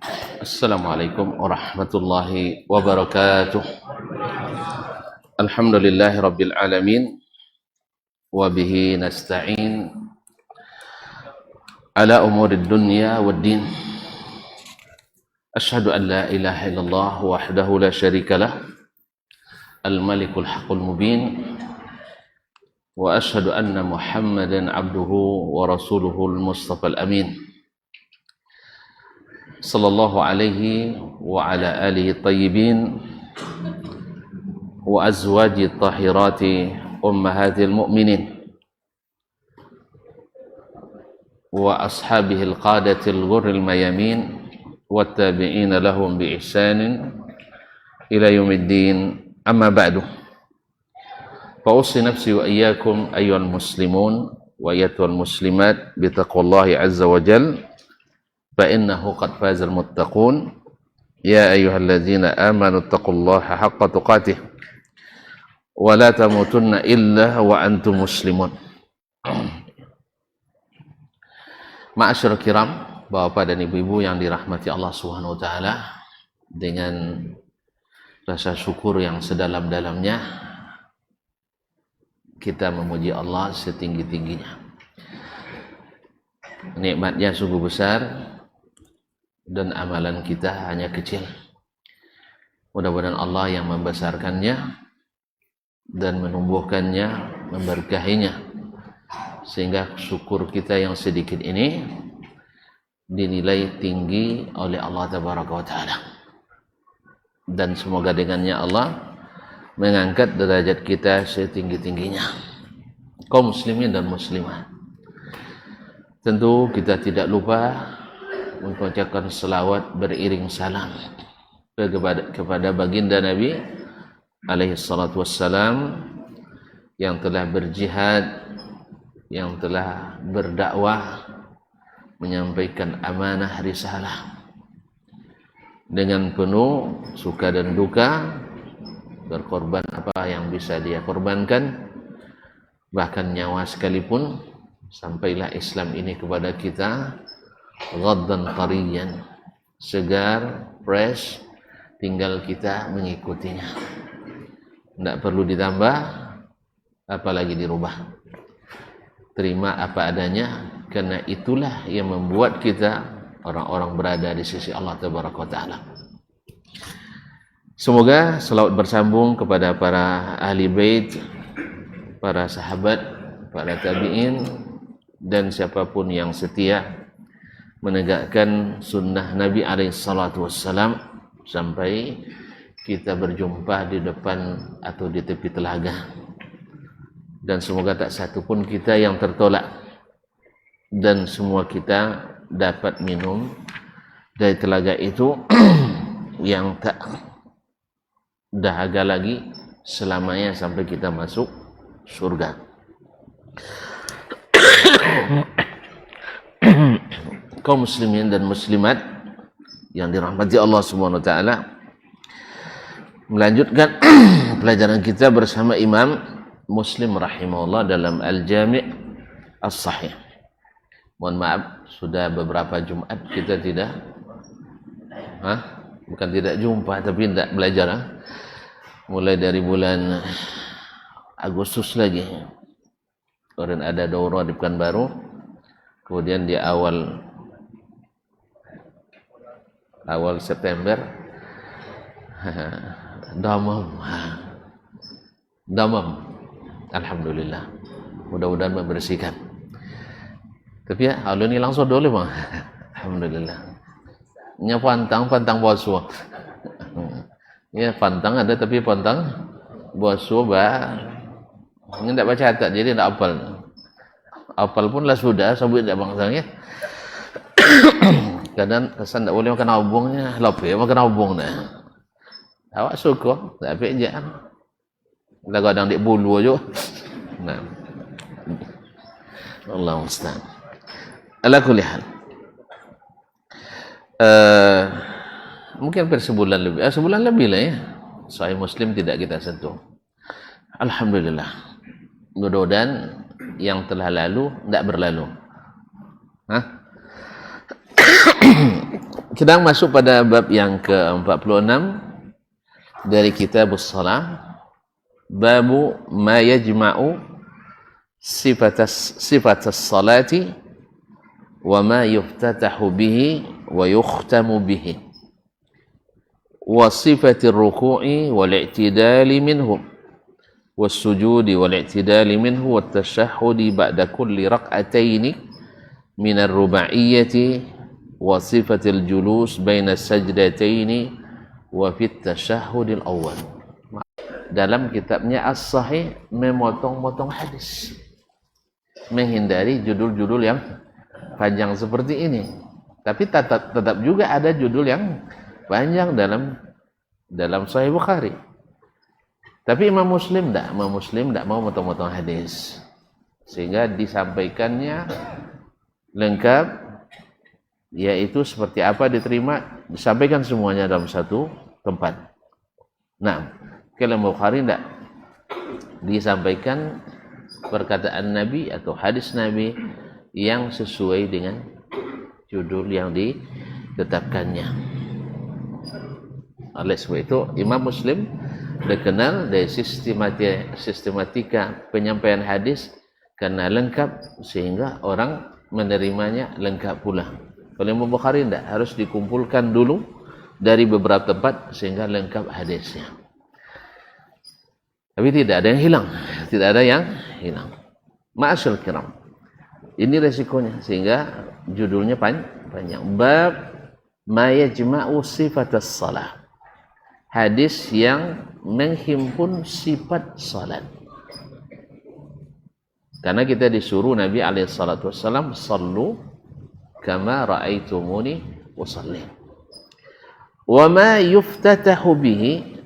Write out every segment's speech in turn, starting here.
Assalamualaikum warahmatullahi wabarakatuh. Alhamdulillahi rabbil alamin wa bihi nasta'in ala umurid dunya waddin. Asyhadu an la ilaha illallah wahdahu la syarikalah al-malikul haqqul mubin wa asyhadu anna Muhammadan abduhu wa rasuluhul mustafal amin. Sallallahu alaihi wa ala alihi tayyibin wa azwaji tahirati ummahatil mu'minin wa ashabihil qadatil ghurril mayamin wa tabi'ina lahum bi ihsanin ila yaumiddin, amma ba'du. Fa ussi nafsi wa iyyakum ayyuhal muslimun wa ayyatuhal muslimat bi taqwallahi azza wa jalla فإنه قد فاز المتقون يا أيها الذين آمنوا اتقوا الله حق تقاته ولا تموتن إلا وأنتم مسلمون. Ma'asyiral kiram, Bapak dan Ibu-ibu yang dirahmati Allah Subhanahu wa taala, dengan rasa syukur yang sedalam-dalamnya kita memuji Allah setinggi-tingginya. Nikmatnya sungguh besar dan amalan kita hanya kecil. Mudah-mudahan Allah yang membesarkannya dan menumbuhkannya, memberkahinya, sehingga syukur kita yang sedikit ini dinilai tinggi oleh Allah Tabaraka wa Ta'ala, dan semoga dengannya Allah mengangkat derajat kita setinggi-tingginya. Kaum muslimin dan muslimah, tentu kita tidak lupa mengucapkan selawat beriring salam kepada baginda Nabi alaihi salatu wassalam, yang telah berjihad, yang telah berdakwah, menyampaikan amanah risalah dengan penuh suka dan duka, berkorban apa yang bisa dia korbankan, bahkan nyawa sekalipun, sampailah Islam ini kepada kita ghaddan tariyan, segar, fresh, tinggal kita mengikutinya. Tidak perlu ditambah, apalagi dirubah. Terima apa adanya, karena itulah yang membuat kita orang-orang berada di sisi Allah Tabaraka wa Ta'ala. Semoga selawat bersambung kepada para ahli bait, para sahabat, para tabi'in, dan siapapun yang setia menegakkan sunnah Nabi alaihissalatu wassalam sampai kita berjumpa di depan atau di tepi telaga. Dan semoga tak satu pun kita yang tertolak, dan semua kita dapat minum dari telaga itu yang tak dahaga lagi selamanya sampai kita masuk surga. Kaum muslimin dan muslimat yang dirahmati Allah Subhanahu wa taala, melanjutkan pelajaran kita bersama Imam Muslim rahimahullah dalam Al-Jami' As-Sahih. Mohon maaf, sudah beberapa Jumat kita tidak bukan tidak jumpa, tapi tidak belajar. Mulai dari bulan Agustus lagi, kemarin ada daurah di Pekanbaru, kemudian di awal September damam, alhamdulillah, mudah-mudahan membersihkan. Tapi ya hal ini langsung dulu bang, alhamdulillah. Nya pantang basuh. Ya pantang ada, tapi pantang basuh ini tidak baca catat, jadi tidak apal pun lah sudah, sebut tidak bangsanya. Kadang kesan tak boleh makan abungnya, lapar makan abungnya. Awak suka, tapi jangan. Dah kadang di bulu aja. Nah, Allah musta'an. Ala kulli hal. Mungkin sebulan lebih lah ya. Sahih Muslim tidak kita sentuh. Alhamdulillah. Mudah-mudahan yang telah lalu tidak berlalu. sedang masuk pada bab yang ke-46 dari kitab Shalah, babu ma yajma'u sifatas salati wa ma yuftatahu bihi wa yukhtamu bihi wa sifatir ruku'i wal i'tidali minhu was sujudi wal i'tidali minhu wat tashahhudi ba'da kulli rak'ataini min ar-ruba'iyyati wa sifatil julus baina sajdataini wa fit tashahhudil awal. Dalam kitabnya As-Sahih memotong-motong hadis, menghindari judul-judul yang panjang seperti ini. Tapi tetap juga ada judul yang panjang dalam Sahih Bukhari. Tapi Imam Muslim tidak mau motong-motong hadis, sehingga disampaikannya lengkap, yaitu seperti apa diterima, disampaikan semuanya dalam satu tempat. Nah, kalau Bukhari tidak disampaikan perkataan Nabi atau hadis Nabi yang sesuai dengan judul yang ditetapkannya. Oleh sebab itu Imam Muslim dikenal dari sistematika penyampaian hadis karena lengkap, sehingga orang menerimanya lengkap pula. Kalau Imam Bukhari tidak, harus dikumpulkan dulu dari beberapa tempat sehingga lengkap hadisnya. Tapi tidak ada yang hilang. Ma'asyal kiram, ini resikonya, sehingga judulnya panjang. Bab ma yajma'u sifatas salah, hadis yang menghimpun sifat salat. Karena kita disuruh Nabi alaihissalatu wassalam, sallu kama ra'aitumuni usalli. Wa ma yuftatahu bihi,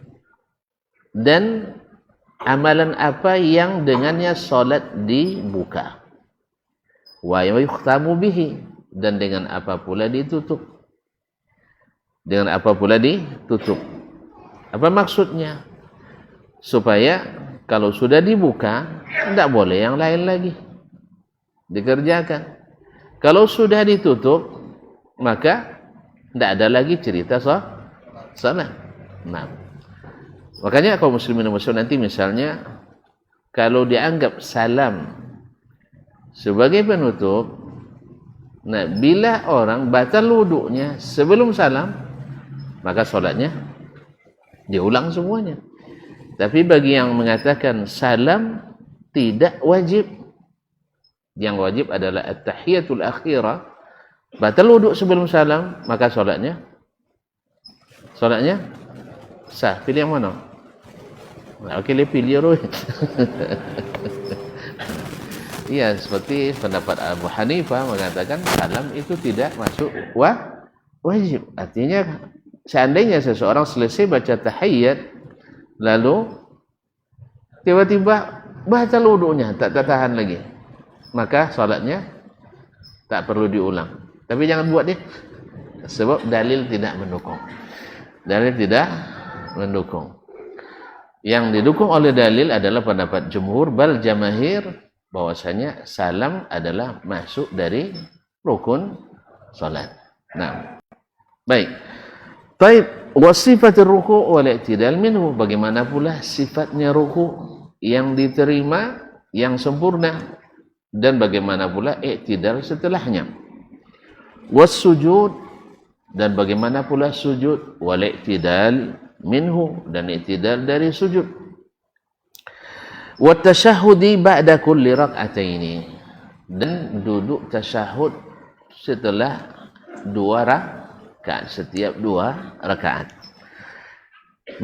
dan amalan apa yang dengannya salat dibuka. Wa yukhtamu bihi, dan dengan apa pula ditutup. Apa maksudnya? Supaya kalau sudah dibuka, tidak boleh yang lain lagi dikerjakan. Kalau sudah ditutup, maka tidak ada lagi cerita salat. Nah, makanya kaum muslimin dan muslimat nanti misalnya kalau dianggap salam sebagai penutup, nah bila orang batal wuduknya sebelum salam, maka salatnya diulang semuanya. Tapi bagi yang mengatakan salam tidak wajib, yang wajib adalah at-tahiyatul akhirah, batal wuduk sebelum salam, maka solatnya sah. Pilih yang mana? Okey, pilih roh. Iya, seperti pendapat Abu Hanifah mengatakan salam itu tidak masuk wajib. Artinya seandainya seseorang selesai baca tahiyat lalu tiba-tiba batal wuduknya, tak tahan lagi, maka salatnya tak perlu diulang. Tapi jangan buat dia, sebab dalil tidak mendukung. Yang didukung oleh dalil adalah pendapat jumhur bal jamahir, bahwasanya salam adalah masuk dari rukun salat. Nah, baik. Wasifatul ruku' wal i'tidal minhu, bagaimana pula sifatnya ruku' yang diterima, yang sempurna, dan bagaimana pula i'tidal setelahnya. Was sujud, dan bagaimana pula sujud, wal i'tidal minhu, dan i'tidal dari sujud. Wat tashahhudi ba'da kulli rak'ataini, dan duduk tasyahud setelah dua rakaat, setiap dua rakaat.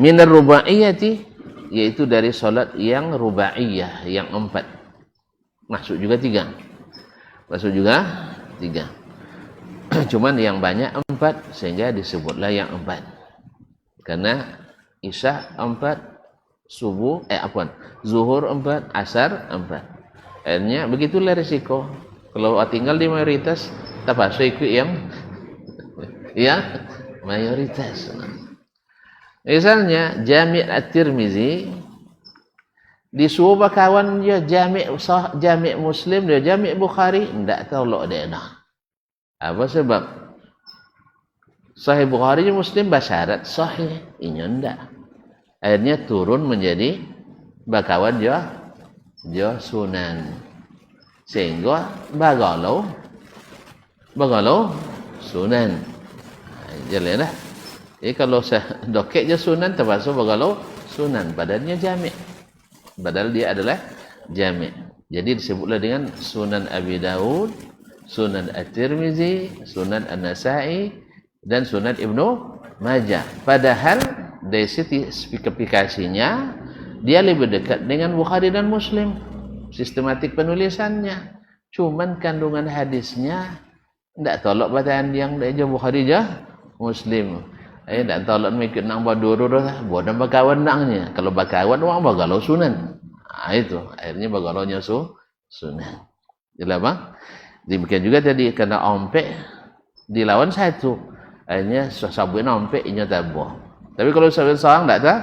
Minar rubaiyati, yaitu dari salat yang rubaiyah, yang 4. Masuk juga 3. Cuman yang banyak 4, sehingga disebutlah yang 4. Karena Isya 4, Zuhur 4, Asar 4. Akhirnya begitulah risiko. Kalau tinggal di mayoritas, terpaksa ikut yang mayoritas. Misalnya Jami' At-Tirmizi disuruh kawan dia Jami' Muslim, dia Jami' Bukhari, tidak tahu lo dia dah. Apa sebab? Sahih Bukhari Muslim basyarat sahih, inya ndak. Akhirnya turun menjadi bakawan jo sunan. Sehingga bagalau sunan. Jelas dah. Kalau dokek je sunan termasuk bagalau sunan, padahal jami'. Padahal dia adalah jami'. Jadi disebutlah dengan Sunan Abi Daud, Sunan At-Tirmizi, Sunan An-Nasa'i, dan Sunan Ibnu Majah. Padahal dari sisi spesifikasinya dia lebih dekat dengan Bukhari dan Muslim. Sistematik penulisannya. Cuman kandungan hadisnya tidak tolak bataan yang dari Bukhari je Muslim. Tak tolak mengikut nang baduru dah. Bodoh bakawan nangnya. Kalau bakawan orang bagalau sunan. Itu akhirnya bagalaunya sunan. Jelas bang? Demikian juga tadi kena ompek dilawan satu. Akhirnya sabuin ompek inya tabuh. Tapi kalau sabuin seorang tak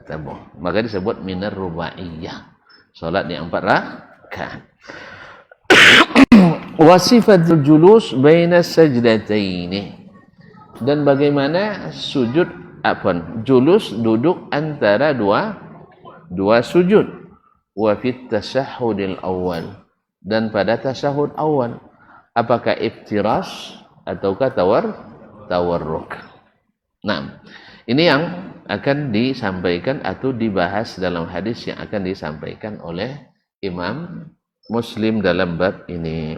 tabuh. Maka disebut minar rubaiyah. Salat di 4 rakaat. Wasifatul julus baina sajdataini. Dan bagaimana sujud julus duduk antara dua sujud. Wa fit tasyahhudil awal, dan pada tasyahud awal apakah iftirash ataukah tawarruk. Nah, ini yang akan disampaikan atau dibahas dalam hadis yang akan disampaikan oleh Imam Muslim dalam bab ini.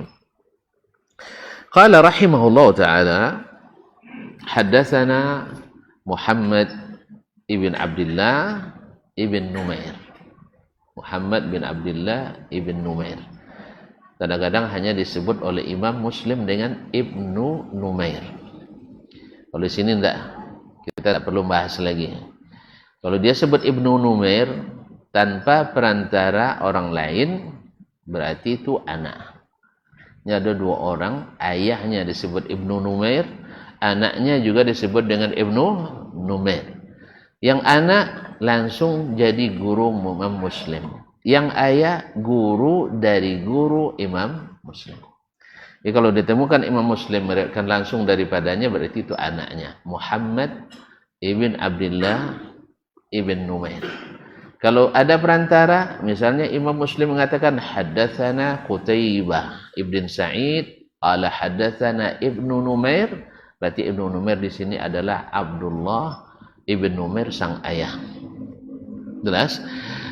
Qala rahimahullah taala haddatsana Muhammad ibn Abdullah ibn Numair. Muhammad bin Abdullah ibn Numair. Kadang-kadang hanya disebut oleh Imam Muslim dengan Ibnu Numair. Kalau di sini tidak, kita tak perlu bahas lagi. Kalau dia sebut Ibnu Numair tanpa perantara orang lain, berarti itu anak. Ini ada 2 orang, ayahnya disebut Ibnu Numair, anaknya juga disebut dengan Ibnu Numair. Yang anak langsung jadi guru Imam Muslim. Yang ayah guru dari guru Imam Muslim. Jadi kalau ditemukan Imam Muslim meriwayatkan langsung daripadanya, berarti itu anaknya. Muhammad ibn Abdullah ibn Numair. Kalau ada perantara, misalnya Imam Muslim mengatakan haddatsana Qutaibah ibn Sa'id ala haddatsana Ibnu Numair, berarti Ibnu Numair di sini adalah Abdullah ibn Numair sang ayah. Jelas?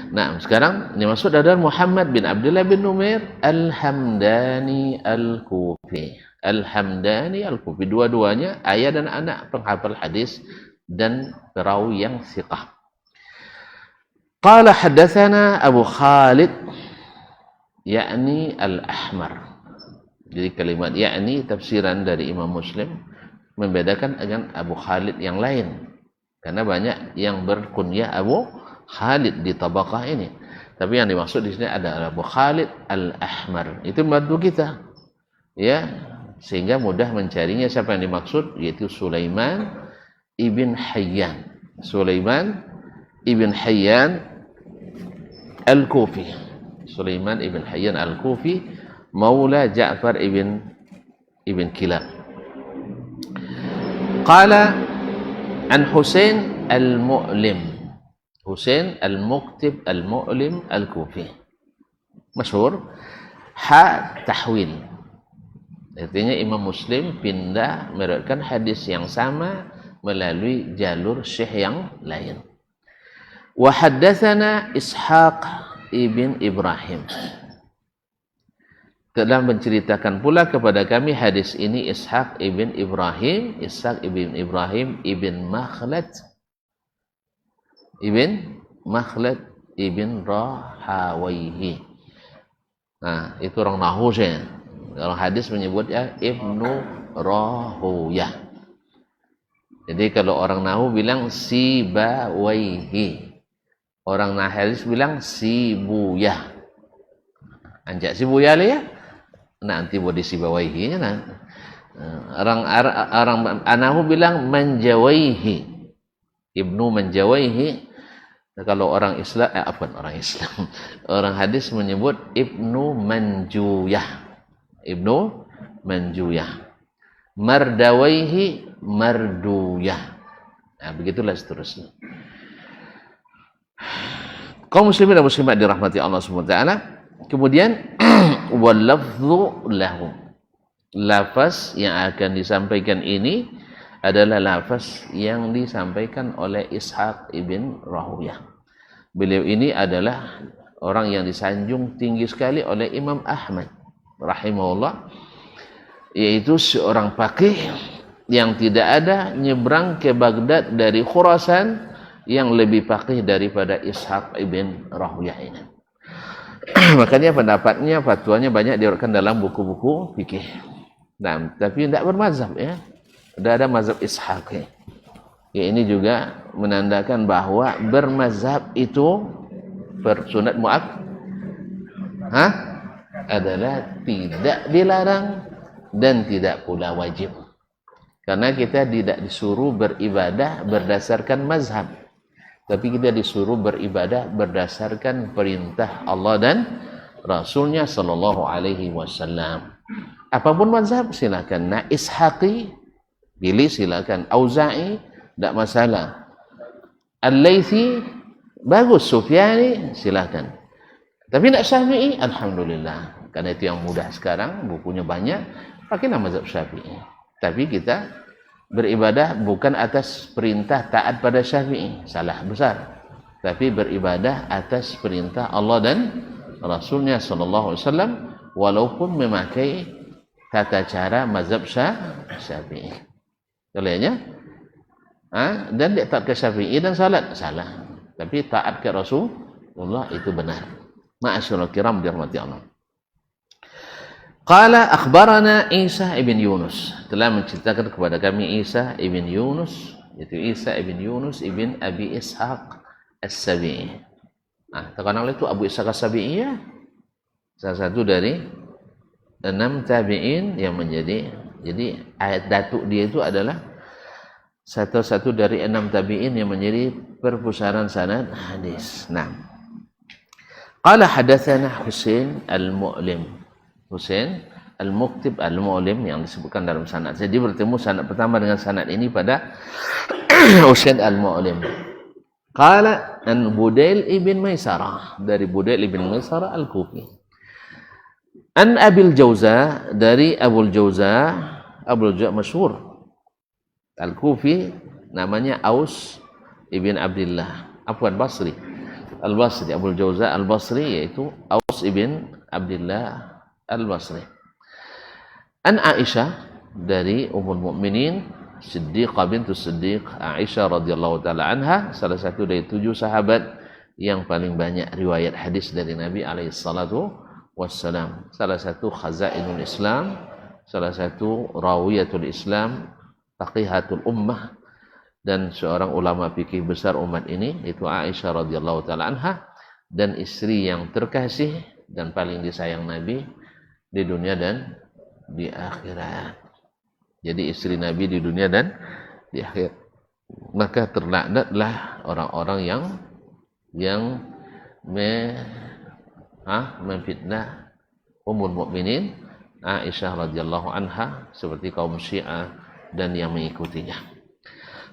Nah, sekarang ini maksud adalah Muhammad bin Abdullah bin Numair Al-Hamdani Al-Kufi. Al-Hamdani Al-Kufi, dua-duanya ayah dan anak penghafal hadis dan perawi yang thiqah. Qala haddatsana Abu Khalid yakni Al-Ahmar. Jadi kalimat yakni tafsiran dari Imam Muslim membedakan dengan Abu Khalid yang lain. Karena banyak yang berkunyah Abu Khalid di tabaqah ini. Tapi yang dimaksud di sini ada Abu Khalid Al-Ahmar. Itu membantu kita. Ya, sehingga mudah mencarinya siapa yang dimaksud, yaitu Sulaiman ibn Hayyan. Sulaiman ibn Hayyan Al-Kufi. Sulaiman ibn Hayyan Al-Kufi, maula Ja'far ibn Kilab. Qala an Husain al-Mu'lim. Husain al-Muktib al-Mu'lim al-Kufi. Masyhur. Tahwil. Artinya Imam Muslim pindah meriwayatkan hadis yang sama melalui jalur syekh yang lain. Wa haddatsana Ishaq ibn Ibrahim. Telah menceritakan pula kepada kami hadis ini Ishaq ibn Ibrahim ibn Makhlad ibn Rahawayhi. Nah, itu orang nahu saya. Orang hadis menyebutnya Ibnu Rahuyah. Jadi kalau orang nahu bilang Sibawaihi. Orang hadis bilang Sibuyah. Anjak Sibuyah lah ya. Nanti buat Sibawaihi nah. Orang anahu bilang Manjawaihi. Ibnu Manjawaihi. Kalau orang Islam orang hadis menyebut Ibnu Manjuyah. mardawaihi marduyah. Nah, begitulah seterusnya. Kaum muslimin dan muslimat dirahmati Allah SWT. Kemudian wal lafdhu lahu. Lafaz yang akan disampaikan ini adalah lafaz yang disampaikan oleh Ishaq ibn Rahuyah. Beliau ini adalah orang yang disanjung tinggi sekali oleh Imam Ahmad rahimahullah, yaitu seorang faqih yang tidak ada nyebrang ke Baghdad dari Khurasan yang lebih faqih daripada Ishaq ibn Rahuyah ini. Makanya pendapatnya, fatwanya banyak diriwayatkan dalam buku-buku fikih. Nah, tapi tidak bermazhab ya. Tidak ada mazhab Ishaq ya. Ya, ini juga menandakan bahwa bermazhab itu sunat adalah tidak dilarang dan tidak pula wajib. Karena kita tidak disuruh beribadah berdasarkan mazhab, tapi kita disuruh beribadah berdasarkan perintah Allah dan Rasulnya Sallallahu Alaihi Wasallam. Apapun mazhab silakan. Nah, Ishaqi pilih silakan. Auza'i tidak masalah. Al-Laythi bagus. Sufyani silakan. Tapi tidak Syafi'i, alhamdulillah. Karena itu yang mudah sekarang, bukunya banyak. Pakailah mazhab Syafi'i. Tapi kita beribadah bukan atas perintah taat pada Syafi'i, salah besar. Tapi beribadah atas perintah Allah dan Rasulnya Sallallahu Alaihi Wasallam, walaupun memakai tata cara mazhab Syafi'i. Bolehnya? Dan dia taat ke Syafi'i dan salat salah. Tapi taat ke Rasulullah itu benar. Ma'asyiral kiram dirahmati Allah. Qala akhbarana Isa ibn Yunus, telah menceritakan kepada kami Isa ibn Yunus, yaitu Isa ibn Yunus ibn Abi Ishaq As-Sabi'i. Terkenal itu Abu Ishaq As-Sabi'i ya, salah satu dari 6 tabi'in yang menjadi, jadi ayat datuk dia itu adalah satu dari 6 tabi'in yang menjadi perpustakaan sanad hadis. Nah, qala hadatsana Husain al-Mu'lim, Husain al-Muktib al-Mu'lim yang disebutkan dalam sanad. Jadi bertemu sanad pertama dengan sanad ini pada Husain al-Mu'lim. Qala an Budail ibn Maisarah, dari Budail ibn Maisarah al-Kufi. An Abil Jauza, dari Abul Jauza, Abul Jauza masyhur al-Kufi, namanya Aus ibn Abdullah, Basri. Al-Basri, Abul Jauza al-Basri, yaitu Aus ibn Abdullah al-Basri. An Aisyah, dari Ummul Mukminin Siddiqah bintus Siddiq Aisyah radhiyallahu taala anha, salah satu dari 7 sahabat yang paling banyak riwayat hadis dari Nabi alaihi salatu wassalam. Salah satu khazainul Islam, salah satu rawiyatul Islam, faqihatul ummah, dan seorang ulama fikih besar umat ini, itu Aisyah radhiyallahu taala anha, dan istri yang terkasih dan paling disayang Nabi di dunia dan di akhirat. Jadi istri Nabi di dunia dan di akhirat. Maka terlaknatlah orang-orang yang memfitnah Ummul Mukminin Aisyah radhiyallahu anha, seperti kaum Syiah dan yang mengikutinya.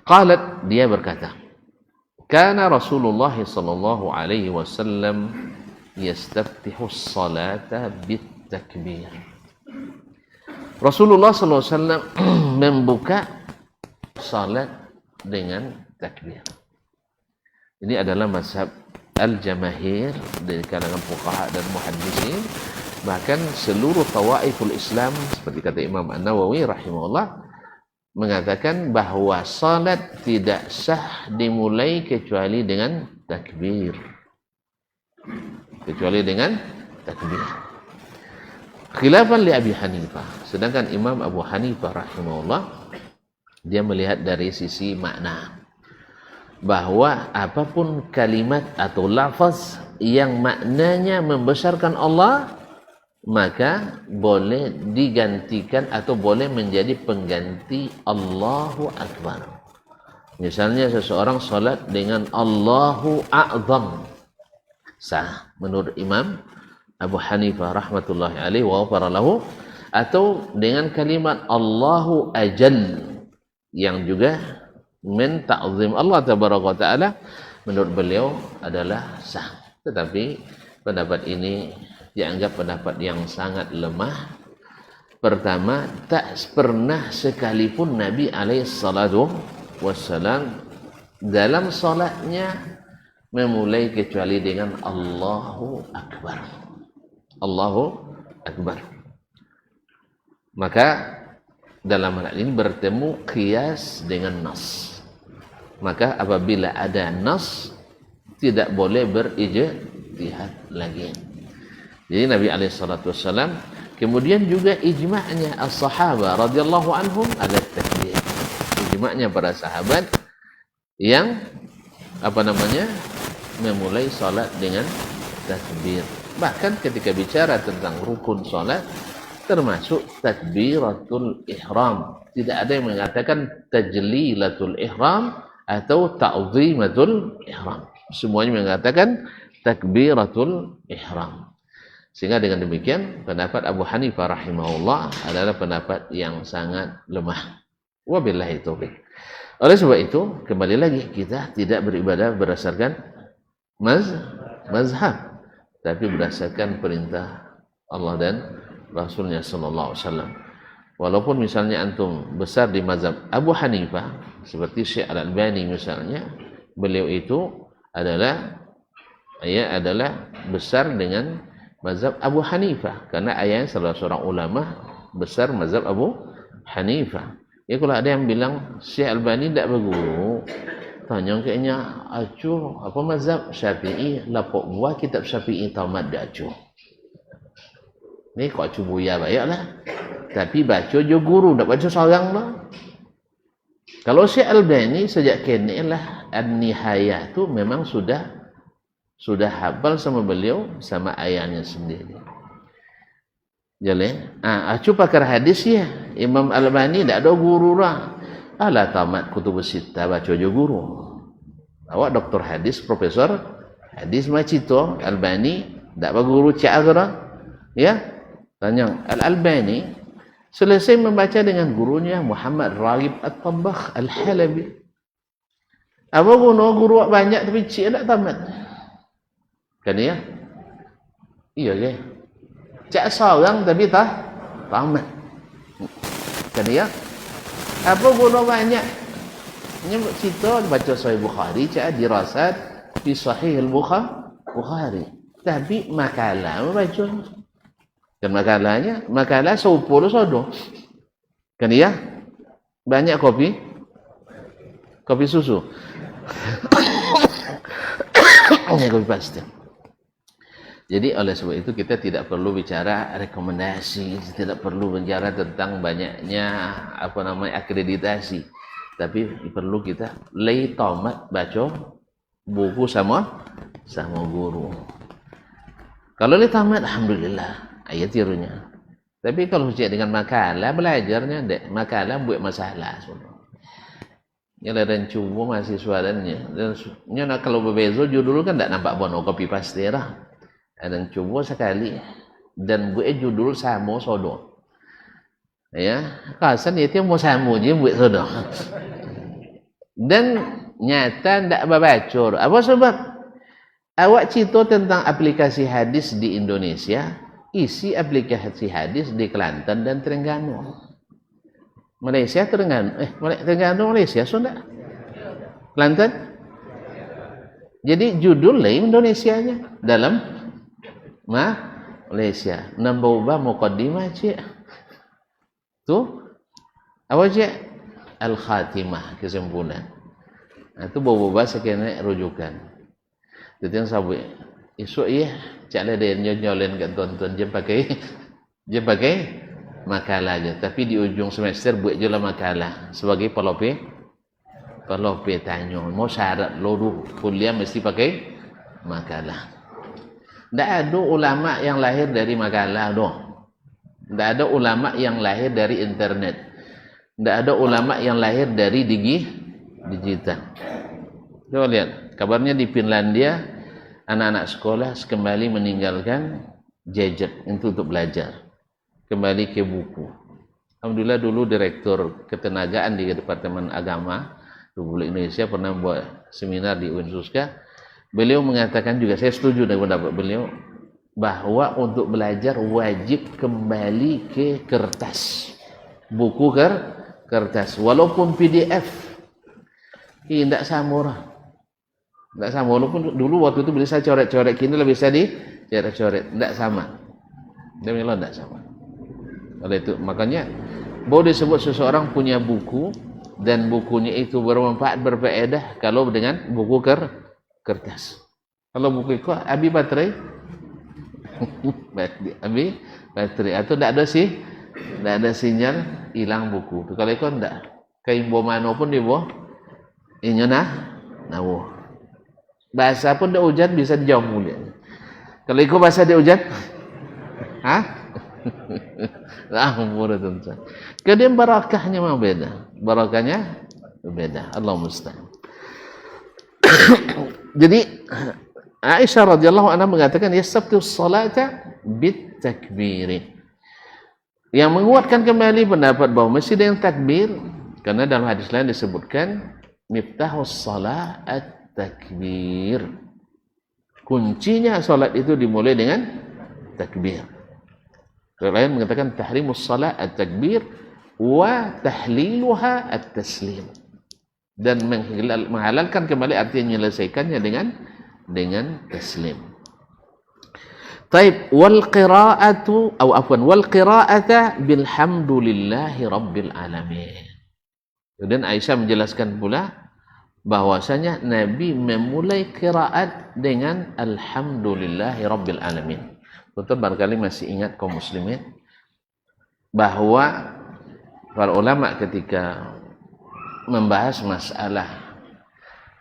Qalat, dia berkata, kana Rasulullah sallallahu alaihi wasallam yastaftihu as-salata bit-takbir. Rasulullah sallallahu alaihi wasallam membuka salat dengan takbir. Ini adalah mazhab al-jamahir dari kalangan fuqaha dan muhaddisin. Bahkan seluruh tawaiful Islam, seperti kata Imam An-Nawawi rahimahullah, mengatakan bahwa salat tidak sah dimulai kecuali dengan takbir. Kecuali dengan takbir. Khilafan li Abi Hanifah. Sedangkan Imam Abu Hanifah rahimahullah, dia melihat dari sisi makna, bahwa apapun kalimat atau lafaz yang maknanya membesarkan Allah, maka boleh digantikan atau boleh menjadi pengganti Allahu Akbar. Misalnya seseorang salat dengan Allahu A'zam, sah menurut Imam Abu Hanifah rahmatullahi alaihi wa ghafara lahu. atau dengan kalimat Allahu ajal yang juga min ta'zim Allah tabaraka taala, menurut beliau adalah sah. Tetapi pendapat ini dianggap pendapat yang sangat lemah. Pertama, tak pernah sekalipun Nabi alaihi salatu wassalam dalam salatnya memulai kecuali dengan Allahu Akbar. Allahu Akbar. Maka dalam hal ini bertemu qiyas dengan nas. Maka apabila ada nas, tidak boleh berijtihad lagi. Jadi Nabi alaihi salatu wassalam, kemudian juga ijma'nya as-sahaba radhiyallahu anhum ala takbir. Ijma'nya para sahabat yang memulai salat dengan takbir. Bahkan ketika bicara tentang rukun salat, termasuk takbiratul ihram. Tidak ada yang mengatakan tajlilatul ihram atau ta'zimatul ihram. Semuanya mengatakan takbiratul ihram. Sehingga dengan demikian pendapat Abu Hanifah rahimahullah adalah pendapat yang sangat lemah. Wabillahi taufiq. Oleh sebab itu, kembali lagi, kita tidak beribadah berdasarkan mazhab, tapi berdasarkan perintah Allah dan Rasulnya sallallahu alaihi wasallam. Walaupun misalnya antum besar di mazhab Abu Hanifah seperti Syekh Al-Albani misalnya, beliau itu adalah besar dengan mazhab Abu Hanifah karena ayahnya salah seorang ulama besar mazhab Abu Hanifah. Ya, kalau ada yang bilang Syekh Al-Albani tidak berguru, tanya kayaknya acuh apa mazhab Syafi'i, lapok buah kitab Syafi'i tamat dah acuh. Ni kau cuba ya bayarlah. Tapi baca je guru, tak baca seorang lah. Kalau Syekh Al-Albani sejak kini lah An-Nihayah tu memang sudah hafal sama beliau sama ayahnya sendiri. Jadi, acu pakar hadis ya. Imam Al-Albani tak ada guru lah. Alah tamat kutub sittah baca je guru. Awak doktor hadis, profesor hadis macam Al-Albani tak berguru cak orang. Ya. Tanya, Al-Albani selesai membaca dengan gurunya Muhammad Raghib At-Tabbakh Al-Halabi. Apa guna guru banyak tapi cik tak tamat? Kan ya? Iya ke? Cak seorang tapi tak tamat. Kan ya? Apa guna banyak? Ini cerita baca Sahih Bukhari, cak dirasat fi Sahih Al-Bukhari. Tapi makalah membaca. Dan makalah seupur sodo. Kan ya? Banyak kopi susu. Kopi pasti. Jadi oleh sebab itu kita tidak perlu bicara rekomendasi, tidak perlu bicara tentang banyaknya akreditasi. Tapi perlu kita lay tamat baca buku sama guru. Kalau lay tamat alhamdulillah. Ayat tirunya. Tapi kalau cek dengan makalah belajarnya dek makalah buat masalah semua. Yang dan cuba mahasiswa dan kalau berbeza judul kan tak nampak bono copy paste lah. Dan cuba sekali dan buat judul sama sodo. Ya, kasan itu mau sama je buat sodo. Dan nyata tak berbacor. Apa sebab? Awak cerita tentang aplikasi hadis di Indonesia. Isi aplikasi hadis di Kelantan dan Terengganu. Malaysia, Terengganu, Malaysia, sudah. Kelantan. Jadi judul lain Indonesianya dalam Malaysia. Nambah ubah muqaddimah cik. Tu apa cik? Al-Khatimah, kesimpulan. Itu bawa-bawa sekena rujukan. Itu yang sabuk. Esok ya, caklah dia nyolin kat tuan-tuan je pakai makalah aja. Tapi di ujung semester buat je lah makalah sebagai pelope tanya. Mau syarat loru kuliah mesti pakai makalah. Tak ada ulama yang lahir dari makalah doh. Tak ada ulama yang lahir dari internet. Tak ada ulama yang lahir dari digital. Coba lihat, kabarnya di Finlandia anak-anak sekolah kembali meninggalkan gadget untuk belajar. kembali ke buku. Alhamdulillah dulu Direktur Ketenagaan di Departemen Agama Republik Indonesia pernah buat seminar di Unsuska. Beliau mengatakan juga, saya setuju dengan pendapat beliau, bahwa untuk belajar wajib kembali ke kertas. Buku kertas. Walaupun PDF. Tidak sama. Tidak sama. Walaupun dulu waktu itu bisa coret-coret. Kini lebih bisa coret-coret. Tidak sama. Demi Allah tidak sama. Oleh itu, makanya boleh disebut seseorang punya buku dan bukunya itu bermanfaat, berfaedah kalau dengan buku kertas. Kalau buku itu abi baterai, abi baterai atau tidak ada sinyal, hilang buku. Kalau itu tidak, kaimbo mano pun di bawah, ini nawo. Bahasa pun dah hujan bisa dijawab mulia. Kalau itu bahasa dia hujan, murah tuan. Kemudian barakahnya memang beda. Barakahnya beda. Allah musta'an. Jadi Aisyah radhiyallahu anha mengatakan yastabtu salata bit takbir. Yang menguatkan kembali pendapat bahwa mesti dengan takbir, karena dalam hadis lain disebutkan miftahus salat at-takbir. Kuncinya salat itu dimulai dengan takbir. Yang lain mengatakan tahrimus salat at-takbir wa tahliluha at-taslim. Dan menghalalkan kembali artinya menyelesaikannya dengan taslim. Taib wal qira'atu wal qira'ata bilhamdulillahi rabbil alamin. Kemudian Aisyah menjelaskan pula bahwasanya Nabi memulai qiraat dengan alhamdulillahi rabbil alamin. Betul, barangkali masih ingat kaum muslimin bahwa para ulama ketika membahas masalah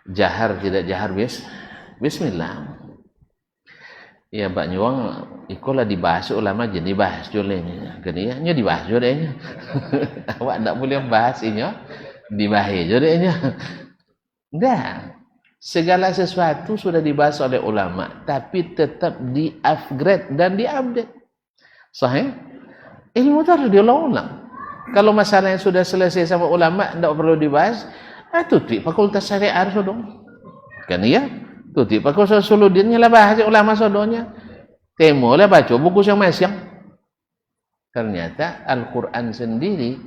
jahar tidak jahar bismillah. Ya Pak Nyuang ikolah dibahas ulama jadi bahas jolenya. Kenia dibahas jolenya. Awak tak boleh bahas ini dibahas jolenya. Dah. Segala sesuatu sudah dibahas oleh ulama tapi tetap di-upgrade dan di-update. Sahih? Ilmu itu harus diulang-ulang. Kalau masalah yang sudah selesai sama ulama tidak perlu dibahas, tuti fakultas syariah sodong. Kan iya? Tuti fakultas Suludinnya lah bahas ulama sodonya. Temo lah baca buku yang masih. Ternyata Al-Quran sendiri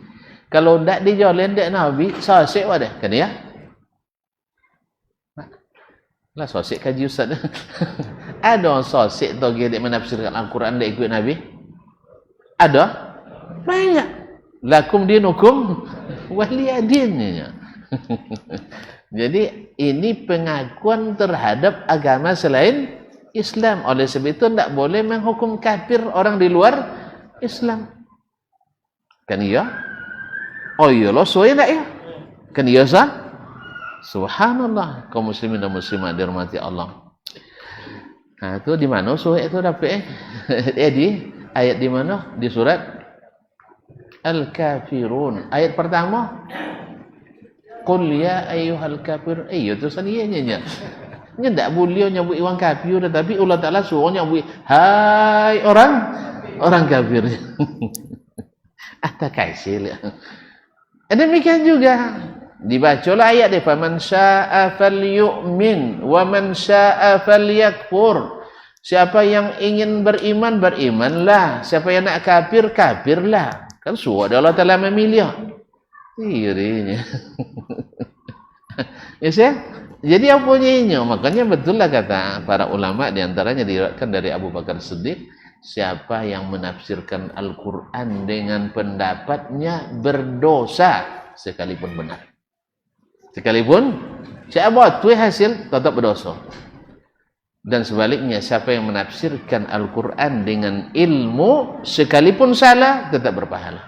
kalau tidak dijolin dek Nabi, sosek wadah. Kan iya? Lah sosek kaji ustaz. Ada sosek toge dek menafsirkan Al-Quran dek ikut Nabi? Ada? Banyak. Lakum dinukum waliyadinnya. Jadi ini pengakuan terhadap agama selain Islam. Oleh sebab itu tidak boleh menghukum kafir orang di luar Islam. Kan iya? Oh iya loh, so enak ya? Kan iya sah? Subhanallah, kaum muslimin dan muslimat dirahmati Allah. Nah itu di mana so itu dapat di ayat di mana? Di surat Al-Kafirun. Ayat pertama, Qul ya ayyuhal kafirun. Itu sanianya. Nya tak boleh nyebut orang kafir, tetapi Allah Taala suruh nyebut hai orang kafir. Kasil. Demikian juga dibacalah ayat dia, faman syaa'a falyu'min wa man syaa'a falyakfur. Siapa yang ingin beriman, berimanlah. Siapa yang nak kafir, kafirlah. Kan suara Allah Ta'ala memilih dirinya. Ya sih? Jadi apa punya? Makanya betul lah kata para ulama, diantaranya diriwayatkan dari Abu Bakar Siddiq, siapa yang menafsirkan Al-Quran dengan pendapatnya berdosa sekalipun benar. Sekalipun siapa tu hasil tetap berdosa. Dan sebaliknya, siapa yang menafsirkan Al-Quran dengan ilmu sekalipun salah tetap berpahala.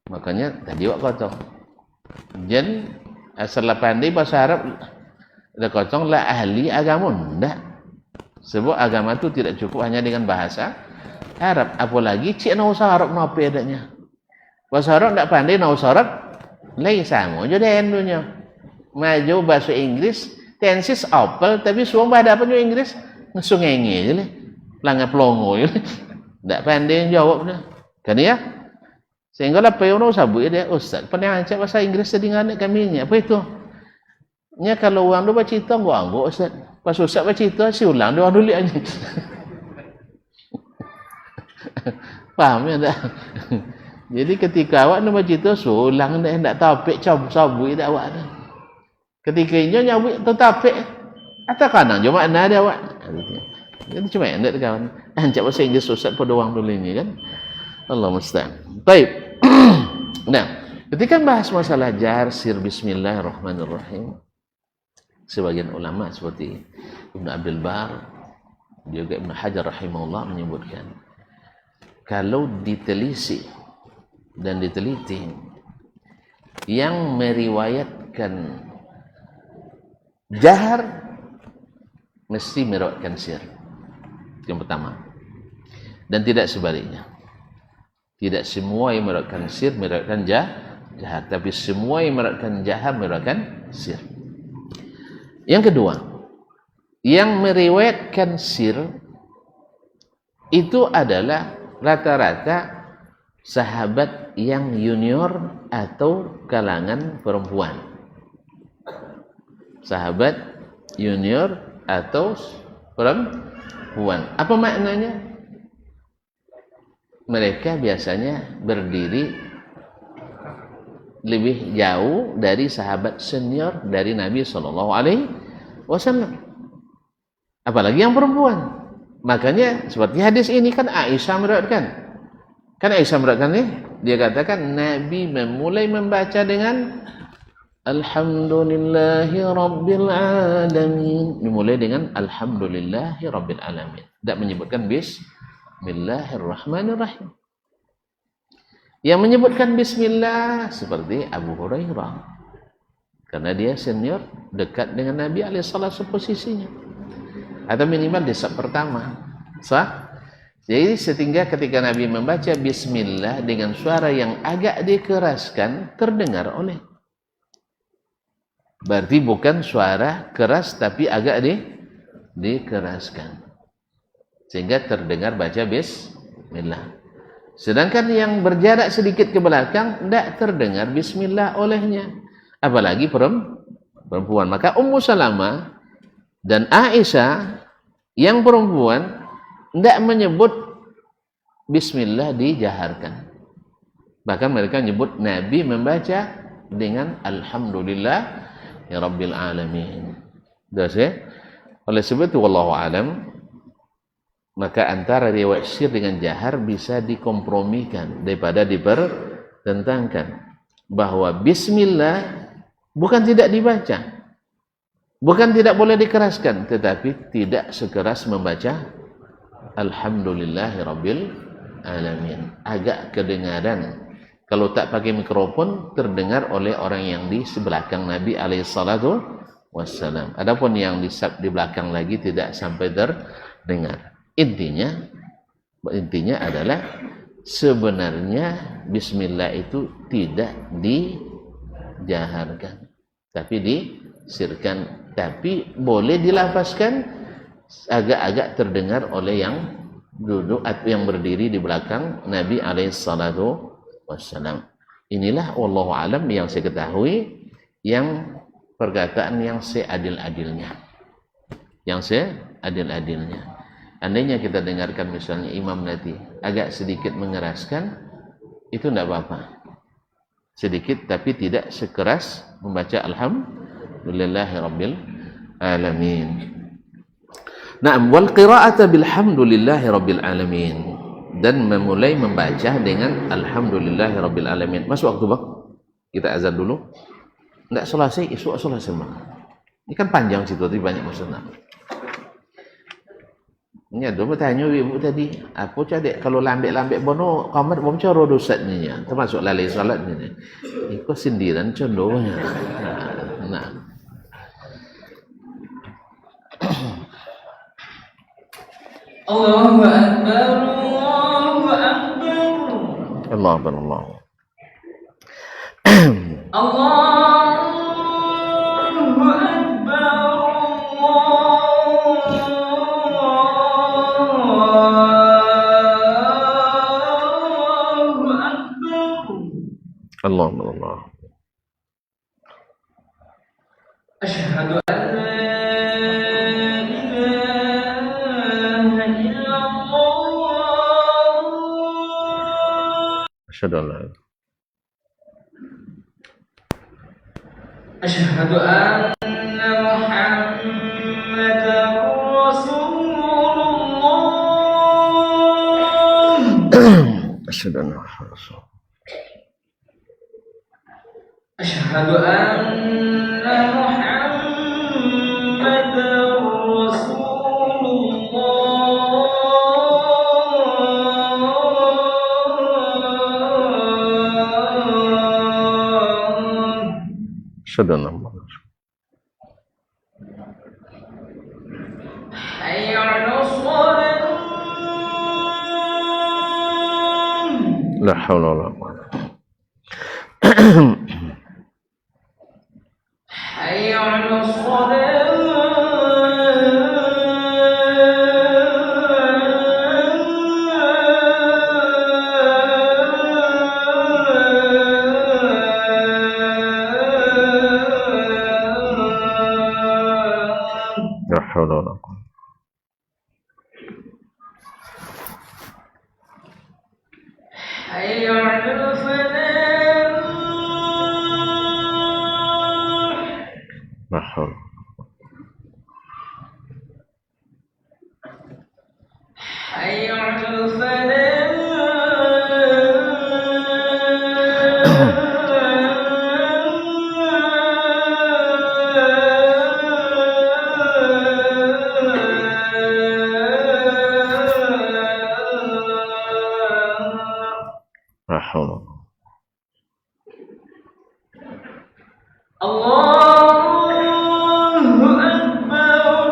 Makanya tadi wak kotong jen asal pandai bahasa Arab ada kotong lah ahli agama ndak. Sebab agama itu tidak cukup hanya dengan bahasa Arab, apalagi cik nak usah Arab apa adanya. Bahasa Arab ndak pandai nak usah Arab lain sama je den dunia. Maju bahasa Inggris tensis apel tapi suang pada apa juga Inggris ngesungenge je lah. Langap longo je. Tak pandai jawab dah. Kan ya? Sehingga lah orang sabut dia, ustaz, pernah cakap bahasa Inggeris dengan anak kami ni. Apa itu? Nya kalau orang tu baca cerita, gua anggap ustaz. Pas ustaz baca cerita, si ulang dia orang dulu aja. Faham ya tak? Jadi ketika awak nak baca cerita, so ulang dah tak tapik sabut dah awak dah. Ketika ini nyabut tertapik, atau kanan je makna dia awak. Jadi cuma yang tak kawan. Cakap bahasa Inggeris ustaz pada orang dulu ni kan. Allah musta'an. Baik. Nah, ketika bahas masalah jahar sir bismillahirrahmanirrahim, sebagian ulama seperti Ibn Abdul Bar, juga Ibn Hajar rahimahullah menyebutkan, kalau ditelisik dan diteliti, yang meriwayatkan jahar mesti meriwayatkan sir. Yang pertama. Dan tidak sebaliknya. Tidak semua yang meriwayatkan sir meriwayatkan jahar, tapi semua yang meriwayatkan jahar meriwayatkan sir. Yang kedua, yang meriwayatkan sir itu adalah rata-rata sahabat yang junior atau kalangan perempuan. Sahabat junior atau perempuan. Apa maknanya? Mereka biasanya berdiri lebih jauh dari sahabat senior dari Nabi SAW. Apalagi yang perempuan. Makanya seperti hadis ini kan Aisyah meriwayatkan. Kan Aisyah meriwayatkan ni, dia katakan Nabi memulai membaca dengan Alhamdulillahi Rabbil Alamin. Dimulai dengan Alhamdulillahi Rabbil Alamin. Tak menyebutkan Bismillahirrahmanirrahim. Yang menyebutkan Bismillah seperti Abu Hurairah, karena dia senior dekat dengan Nabi alaihissalam posisinya, atau minimal di saf pertama. Sah? Jadi sehingga ketika Nabi membaca Bismillah dengan suara yang agak dikeraskan, terdengar oleh. Berarti bukan suara keras tapi agak dikeraskan, sehingga terdengar baca Bismillah. Sedangkan yang berjarak sedikit ke belakang tidak terdengar Bismillah olehnya, apalagi perempuan. Maka Ummu Salamah dan Aisyah yang perempuan tidak menyebut Bismillah dijaharkan, bahkan mereka menyebut Nabi membaca dengan Alhamdulillah ya Rabbil Alamin. Oleh sebab itu wallahu alam, maka antara riwayat sir dengan jahar bisa dikompromikan daripada dipertentangkan. Bahwa Bismillah bukan tidak dibaca, bukan tidak boleh dikeraskan, tetapi tidak sekeras membaca Alhamdulillahi Rabbil Alamin. Agak kedengaran, kalau tak pakai mikrofon terdengar oleh orang yang di sebelakang Nabi alaihissalatu wassalam. Adapun yang di belakang lagi tidak sampai terdengar. Intinya adalah sebenarnya Bismillah itu tidak dijaharkan, tapi disirkan. Tapi boleh dilafazkan agak-agak terdengar oleh yang duduk atau yang berdiri di belakang Nabi alaihissalatu wassalam. Inilah wallahu alam yang saya ketahui, yang perkataan yang seadil-adilnya. Andainya kita dengarkan misalnya Imam nanti agak sedikit mengeraskan, itu tidak apa-apa. Sedikit tapi tidak sekeras membaca Alhamdulillahi Rabbil Alamin. Naam, wal qira'ata bilhamdulillahi Rabbil Alamin. Dan memulai membaca dengan Alhamdulillahi Rabbil Alamin. Masuk waktu bang? Kita azan dulu. Tidak selesai, esok selesai bang. Ini kan panjang situ, tapi banyak maksudnya. Ini ada bertanya ibu tadi, apa cakap kalau lambek-lambek bono kamar bom coro dosatnya, termasuk lalai salat ni. Ikut sindiran condohnya. Nah. Allahu Akbar, Allahu Akbar. Allahu Akbar, Allah. Allahu Akbar, Allah. Allah Allah. Asyhadu an la ilaha illallah. Asyhadu an la Asyhadu anna Muhammadar Rasulullah. Asyhadu anna Rasulullah. Asyhadu anna Muhammadar Rasulullah. Asyhadu anna Muhammadar Rasulullah. Hayya 'alas shalah. La haula wala quwwata. Hayya 'alas shalah. La haula wala quwwata. Hayya 'alal falah. La haula. Hayya 'alal falah. La haula. Allahu Akbar.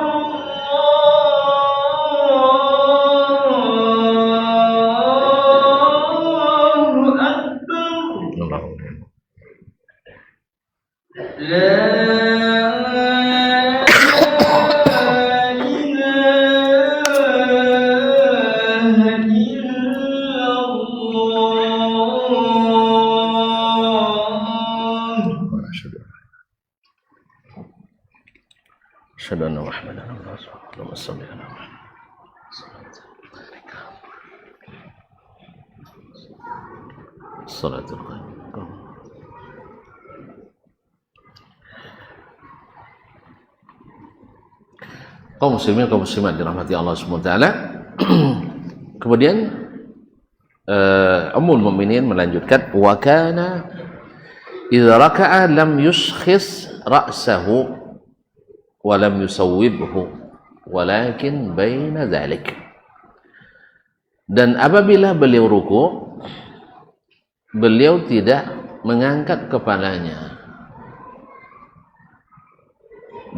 Allahu Akbar. Allahu La ilaha illallah. Asyhadu anna Muhammadan Rasulullah. Allahumma shalli ala Muhammad. Salatul Qaimat. Kaum muslimin kaum muslimat dirahmati Allah Subhanahu wa taala. Kemudian Ummul Mukminin melanjutkan wa kana idza raka'a lam yushkhis ra'sahu wa lam yusawwibhu walakin baina dzalik. Dan apabila beliau ruku, beliau tidak mengangkat kepalanya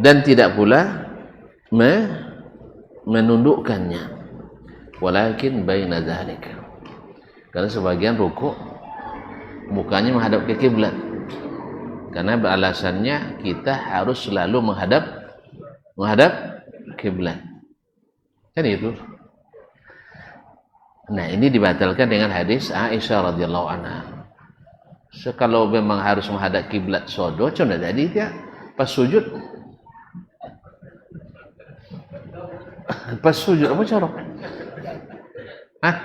dan tidak pula menundukkannya, walakin baina dzalik. Karena sebagian ruku mukanya menghadap ke kiblat, karena alasannya kita harus selalu menghadap kiblat, kan itu. Nah, ini dibatalkan dengan hadis Aisyah radhiyallahu anha. Kalau memang harus menghadap kiblat sodo, cuma tadi dia pas sujud apa corok? Hah?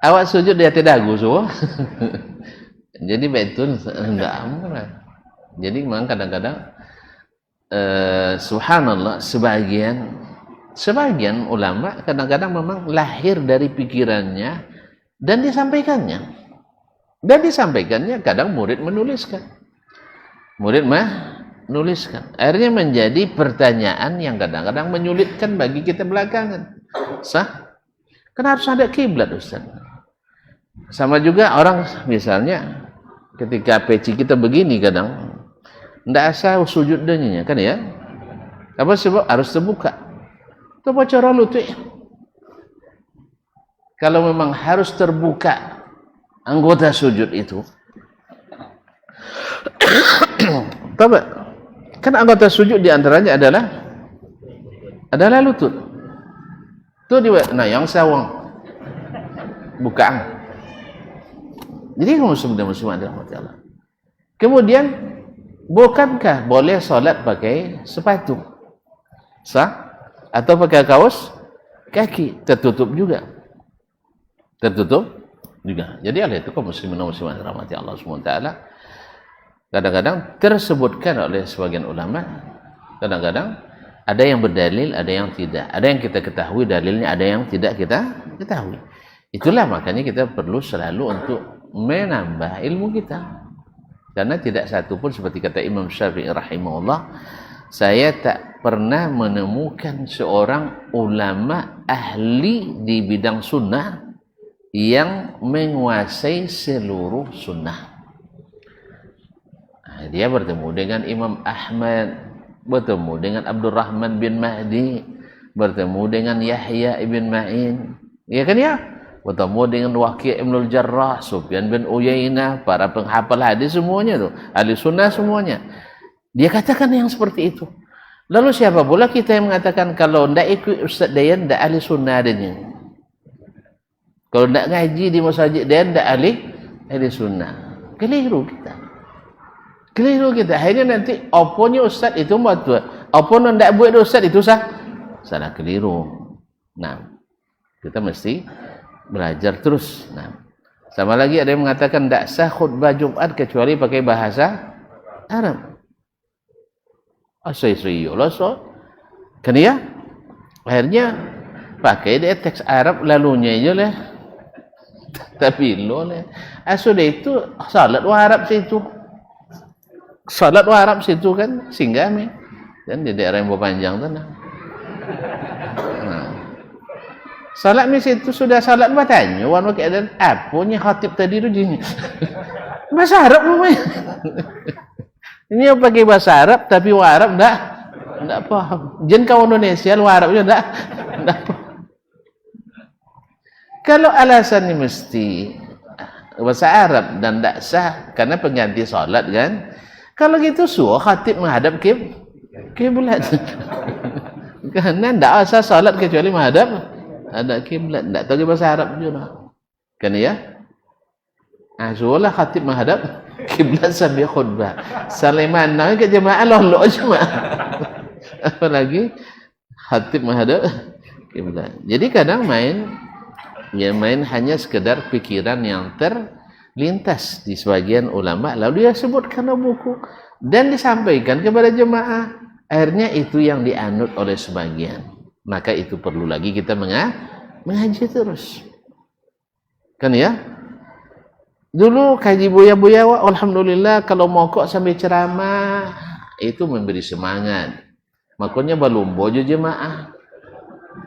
Awak sujud dia tidak dagu so. Jadi betul enggak aman. Jadi memang kadang-kadang subhanallah sebagian ulama kadang-kadang memang lahir dari pikirannya dan disampaikannya. Dan disampaikannya kadang murid menuliskan. Akhirnya menjadi pertanyaan yang kadang-kadang menyulitkan bagi kita belakangan. Sah? Kan harus ada kiblat, Ustaz. Sama juga orang misalnya ketika peci kita begini kadang ndak asal sujud denya kan ya. Apa sebab harus terbuka? Itu cara lutut. Kalau memang harus terbuka anggota sujud itu. Coba kan anggota sujud diantaranya adalah lutut. Itu di yang sawang bukaan. Jadi kaum muslim dan muslimat dirahmati Allah. Kemudian bukankah boleh solat pakai sepatu? Sah? Atau pakai kaos kaki? Tertutup juga. Tertutup juga. Jadi oleh itu kaum muslimin dan muslimat dirahmati Allah SWT, kadang-kadang tersebutkan oleh sebagian ulama, kadang-kadang ada yang berdalil, ada yang tidak. Ada yang kita ketahui dalilnya, ada yang tidak kita ketahui. Itulah makanya kita perlu selalu untuk menambah ilmu kita. Karena tidak satu pun seperti kata Imam Syafi'i rahimahullah, saya tak pernah menemukan seorang ulama ahli di bidang sunnah yang menguasai seluruh sunnah. Dia bertemu dengan Imam Ahmad, bertemu dengan Abdurrahman bin Mahdi, bertemu dengan Yahya ibn Ma'in, ya kan ya? Bertemu dengan Waqi' ibn Jarrah, Sufyan bin Uyainah, para penghafal hadis semuanya tuh, ahli sunnah semuanya. Dia katakan yang seperti itu. Lalu siapa pula kita yang mengatakan kalau tidak ikut Ustaz Dayan, tidak ahli sunnah adanya? Kalau tidak ngaji di masjid Dayan, tidak ahli sunnah. Keliru kita. Keliru kita. Akhirnya nanti oponya Ustaz itu buat apa? Oponya tidak buat Ustaz itu salah, keliru. Nah, kita mesti belajar terus. Nah, sama lagi ada yang mengatakan tidak sah khutbah Jumat kecuali pakai bahasa Arab. Asal-asal so. Kan ya? Akhirnya pakai dia teks Arab lalunya aja lah. Tapi lo lah. Asal itu salat Arab situ. Salat Arab situ kan singgah ni. Dan di daerah yang berpanjang tu nah. Salat ni situ sudah salat bertanya wan pakai dan apanya khatib tadi tu dia. Bahasa Arab namanya. Ini yang pakai bahasa Arab tapi orang Arab enggak paham. Jen kawan Indonesia luar Arab juga enggak paham. Kalau alasannya mesti bahasa Arab dan enggak sah karena pengganti salat kan. Kalau gitu suruh khatib menghadap kiblat. Karena enggak asal salat kecuali menghadap ada kiblat, enggak tahu bahasa Arab juga. Kan ya? Suruhlah khatib menghadap kiblat sambil khutbah. Sulaiman nak ke jemaah lolok jemaah. Apalagi khatib menghadap kiblat. Jadi kadang main hanya sekedar pikiran yang terlintas di sebagian ulama lalu dia sebutkan buku dan disampaikan kepada jemaah. Akhirnya itu yang dianut oleh sebagian. Maka itu perlu lagi kita mengaji terus. Kan ya? Dulu kaji buya-buya, alhamdulillah kalau mokok sambil ceramah itu memberi semangat. Makanya balumbo je jemaah.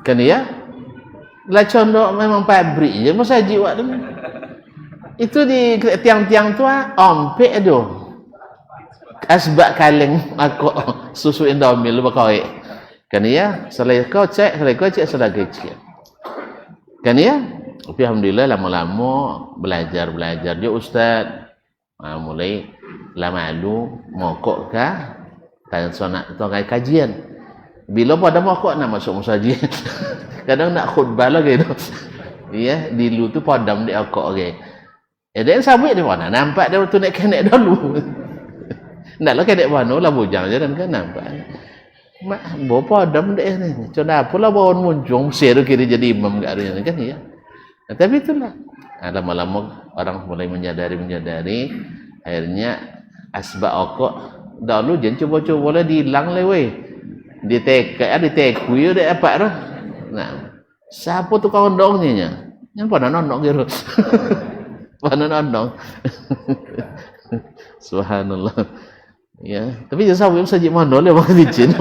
Kan ya? Lah condok memang pabrik je masa haji wak tu. Itu di tiang-tiang tua ompek tu. Asbak kaleng aku susu Indomie lu bakoi. Kan ya? Selai kau cek, selai kecil. Kan ya? Tapi alhamdulillah lama-lama belajar dia ustaz. Mulai lama malu mokok kah? Tanya sonak tongkai kajian. Bila pada mokok nak masuk masjid. Kadang nak khutbah lagi tu. Ya, dilu tu padam dia okok lagi. Dia sabit di mana? Nampak dia tu naik kenek dulu. Naklah kenek mana lah bujang je kan nampak. Mak bopo padam dia ni. Cuma apalah bawon muncung seru kira jadi imam gak ada kan ya. Nah, tapi itulah lama-lama orang mulai menyadari akhirnya asbak okok dulu jangan coba-coba lah dihilang lah weh ditekui dia apa tu. Nah siapa tu kawan dongnya yang pada nonok gitu. Pada nonok. Subhanallah ya tapi jangan sampai saja mana lah bang licin.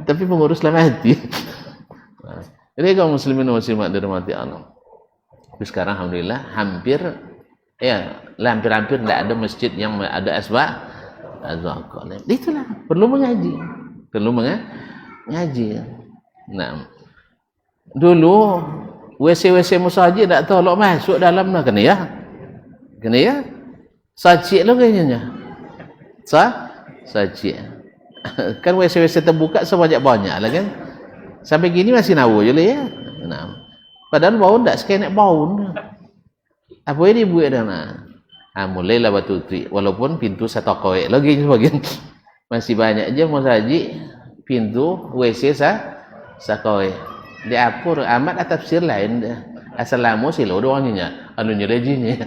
Tapi pengurus lah hati. Jadi kaum muslimin dan muslimat dirahmati Allah. Tapi sekarang alhamdulillah hampir tidak ada masjid yang ada asbak. Itulah perlu mengaji. Nah, dulu WC masjid tak tolak masuk dalam lah kena ya. Sajik lo kayaknya. Sajik. Kan WC terbuka sebanyak-banyak lah kan. Sampai gini masih nawu je lah ya. Nah. Padahal bau tak sekali nak bau. Apa yang dibuat dah nak? mulailah batu tri. Walaupun pintu satu kowe lagi sebagian masih banyak aja mau saji pintu WC sakowe. Diapur amat tafsir lain. Assalamu silo doangnya anunya rejinya.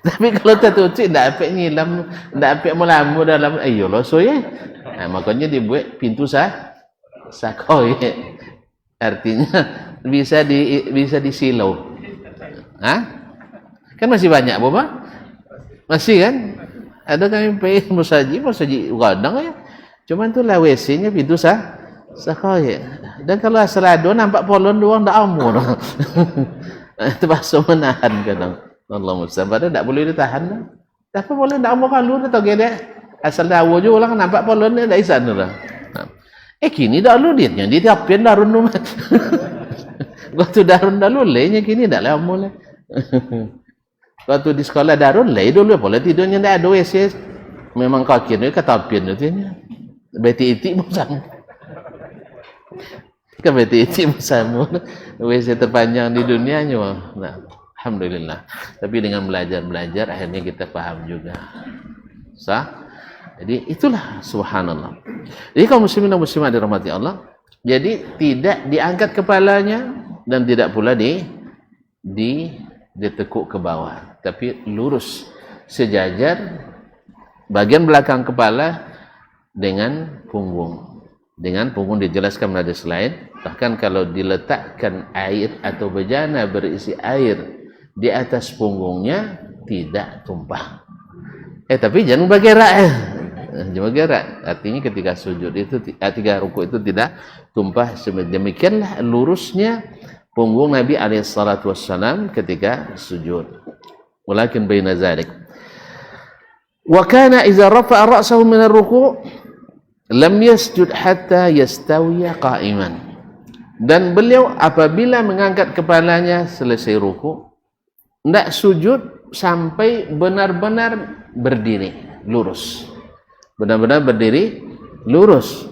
Tapi kalau tertutup tak apa nyilam, tak apa melamu dalam ayo lo so ya. Makanya dibuat pintu sakoy. Artinya bisa disilau. Kan masih banyak Bapak? Masih kan? Ada kami pengen musaji kadang ya. Cuman tu lah WC-nya pintu sakoy. Dan kalau asalado nampak polon doang tak amur. Terpaksa menahan kadang. Allah musta'an. Padahal tak boleh ditahan lah. Tapi boleh tak amur kalau dia tahu gede. Asal dawa je orang nampak polon dia tak isan lah. Kini dah lu dia tiapin darun rumah. Waktu darun dah lu lehnya kini tak lama lah. Waktu di sekolah darun leh dulu boleh tidurnya tak ada WC. Memang kaki ni ketapin tu nya. Beti itik pun sama. Kan beti itik pun sama. WC terpanjang di dunia nya. Nah, alhamdulillah. Tapi dengan belajar akhirnya kita paham juga. Sah? Jadi itulah subhanallah. Jadi kaum muslimin dan muslimat dirahmati Allah, jadi tidak diangkat kepalanya dan tidak pula ditekuk ke bawah, tapi lurus sejajar bagian belakang kepala dengan punggung. Dengan punggung dijelaskan pada selain, bahkan kalau diletakkan air atau bejana berisi air di atas punggungnya tidak tumpah. Tapi jangan bergerak jangan bergerak. Artinya ketika sujud itu, ketika rukuk itu tidak tumpah. Demikianlah lurusnya punggung Nabi SAW ketika sujud. Walakin baina zalik. Wa kana idza rafa'a ra'sahu min ar-ruku' lam yasjud hatta yastawiya qa'iman. Dan beliau apabila mengangkat kepalanya selesai rukuk, tidak sujud sampai benar-benar berdiri lurus. Benar-benar berdiri lurus.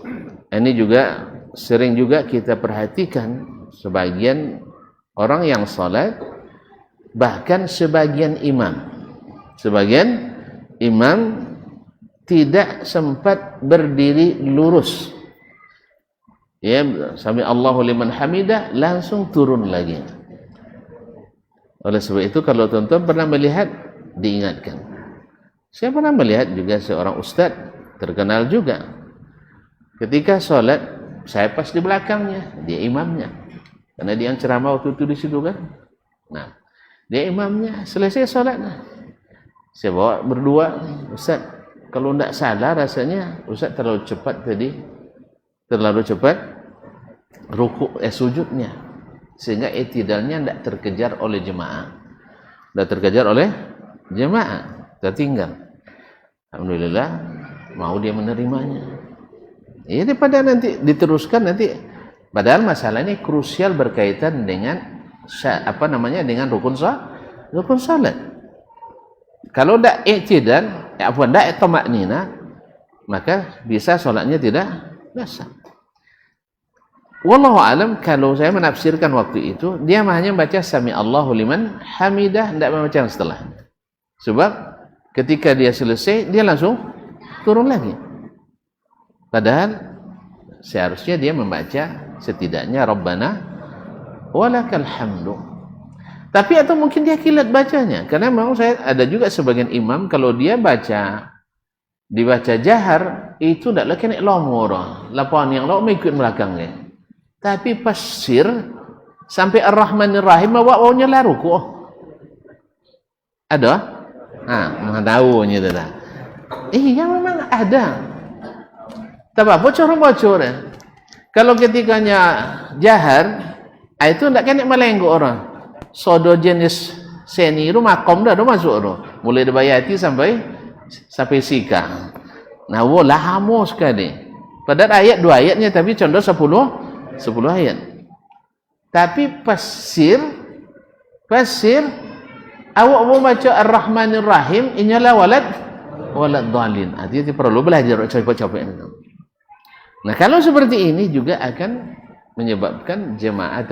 Ini juga sering juga kita perhatikan sebagian orang yang salat, bahkan sebagian imam tidak sempat berdiri lurus. Ya, sami Allahu liman hamidah langsung turun lagi. Oleh sebab itu kalau tuan-tuan pernah melihat, diingatkan. Saya pernah melihat juga seorang ustaz terkenal juga. Ketika solat, saya pas di belakangnya, dia imamnya. Karena dia yang ceramah waktu itu di situ kan. Nah, dia imamnya, selesai solat. Saya bawa berdua, ustaz, kalau tidak salah rasanya ustaz terlalu cepat tadi, terlalu cepat rukuk sujudnya, sehingga i'tidalnya tidak terkejar oleh jemaah, tertinggal. Alhamdulillah mau dia menerimanya. Ya, daripada nanti diteruskan nanti, padahal masalahnya krusial berkaitan dengan dengan rukun salat. Kalau tidak i'tidal, tidak tamaknina, maka bisa salatnya tidak sah. Wallahu alam, kalau saya menafsirkan waktu itu, dia hanya baca sami Allahu liman hamidah, tidak membaca yang setelah. Sebab ketika dia selesai, dia langsung turun lagi. Padahal seharusnya dia membaca setidaknya Rabbana walakal hamdu. Tapi atau mungkin dia kilat bacanya. Karena memang saya ada juga sebagian imam, kalau dia dibaca jahar, itu tidak kena lomor. Laporan yang lomor ikut belakangnya. Tapi pasir sampai Ar-Rahmanir Rahim bawanya laru kok. Ada? Tahu gitu dah. Iya memang ada. Tapi bocor-bocor. Kalau ketikanya jahar, itu tidak kena melenggo orang. Sodo jenis seni itu makom dah masuk tu. Mulai dari bayati sampai sika. Nah, lama sekali. Padahal ayat 2 ayatnya, tapi contoh 10 ayat. Tapi pasir awak mau baca Ar-Rahmanir Rahim, inyalah walad dhalin. Artinya perlu belajar capek-capek. Nah, kalau seperti ini juga akan menyebabkan jemaah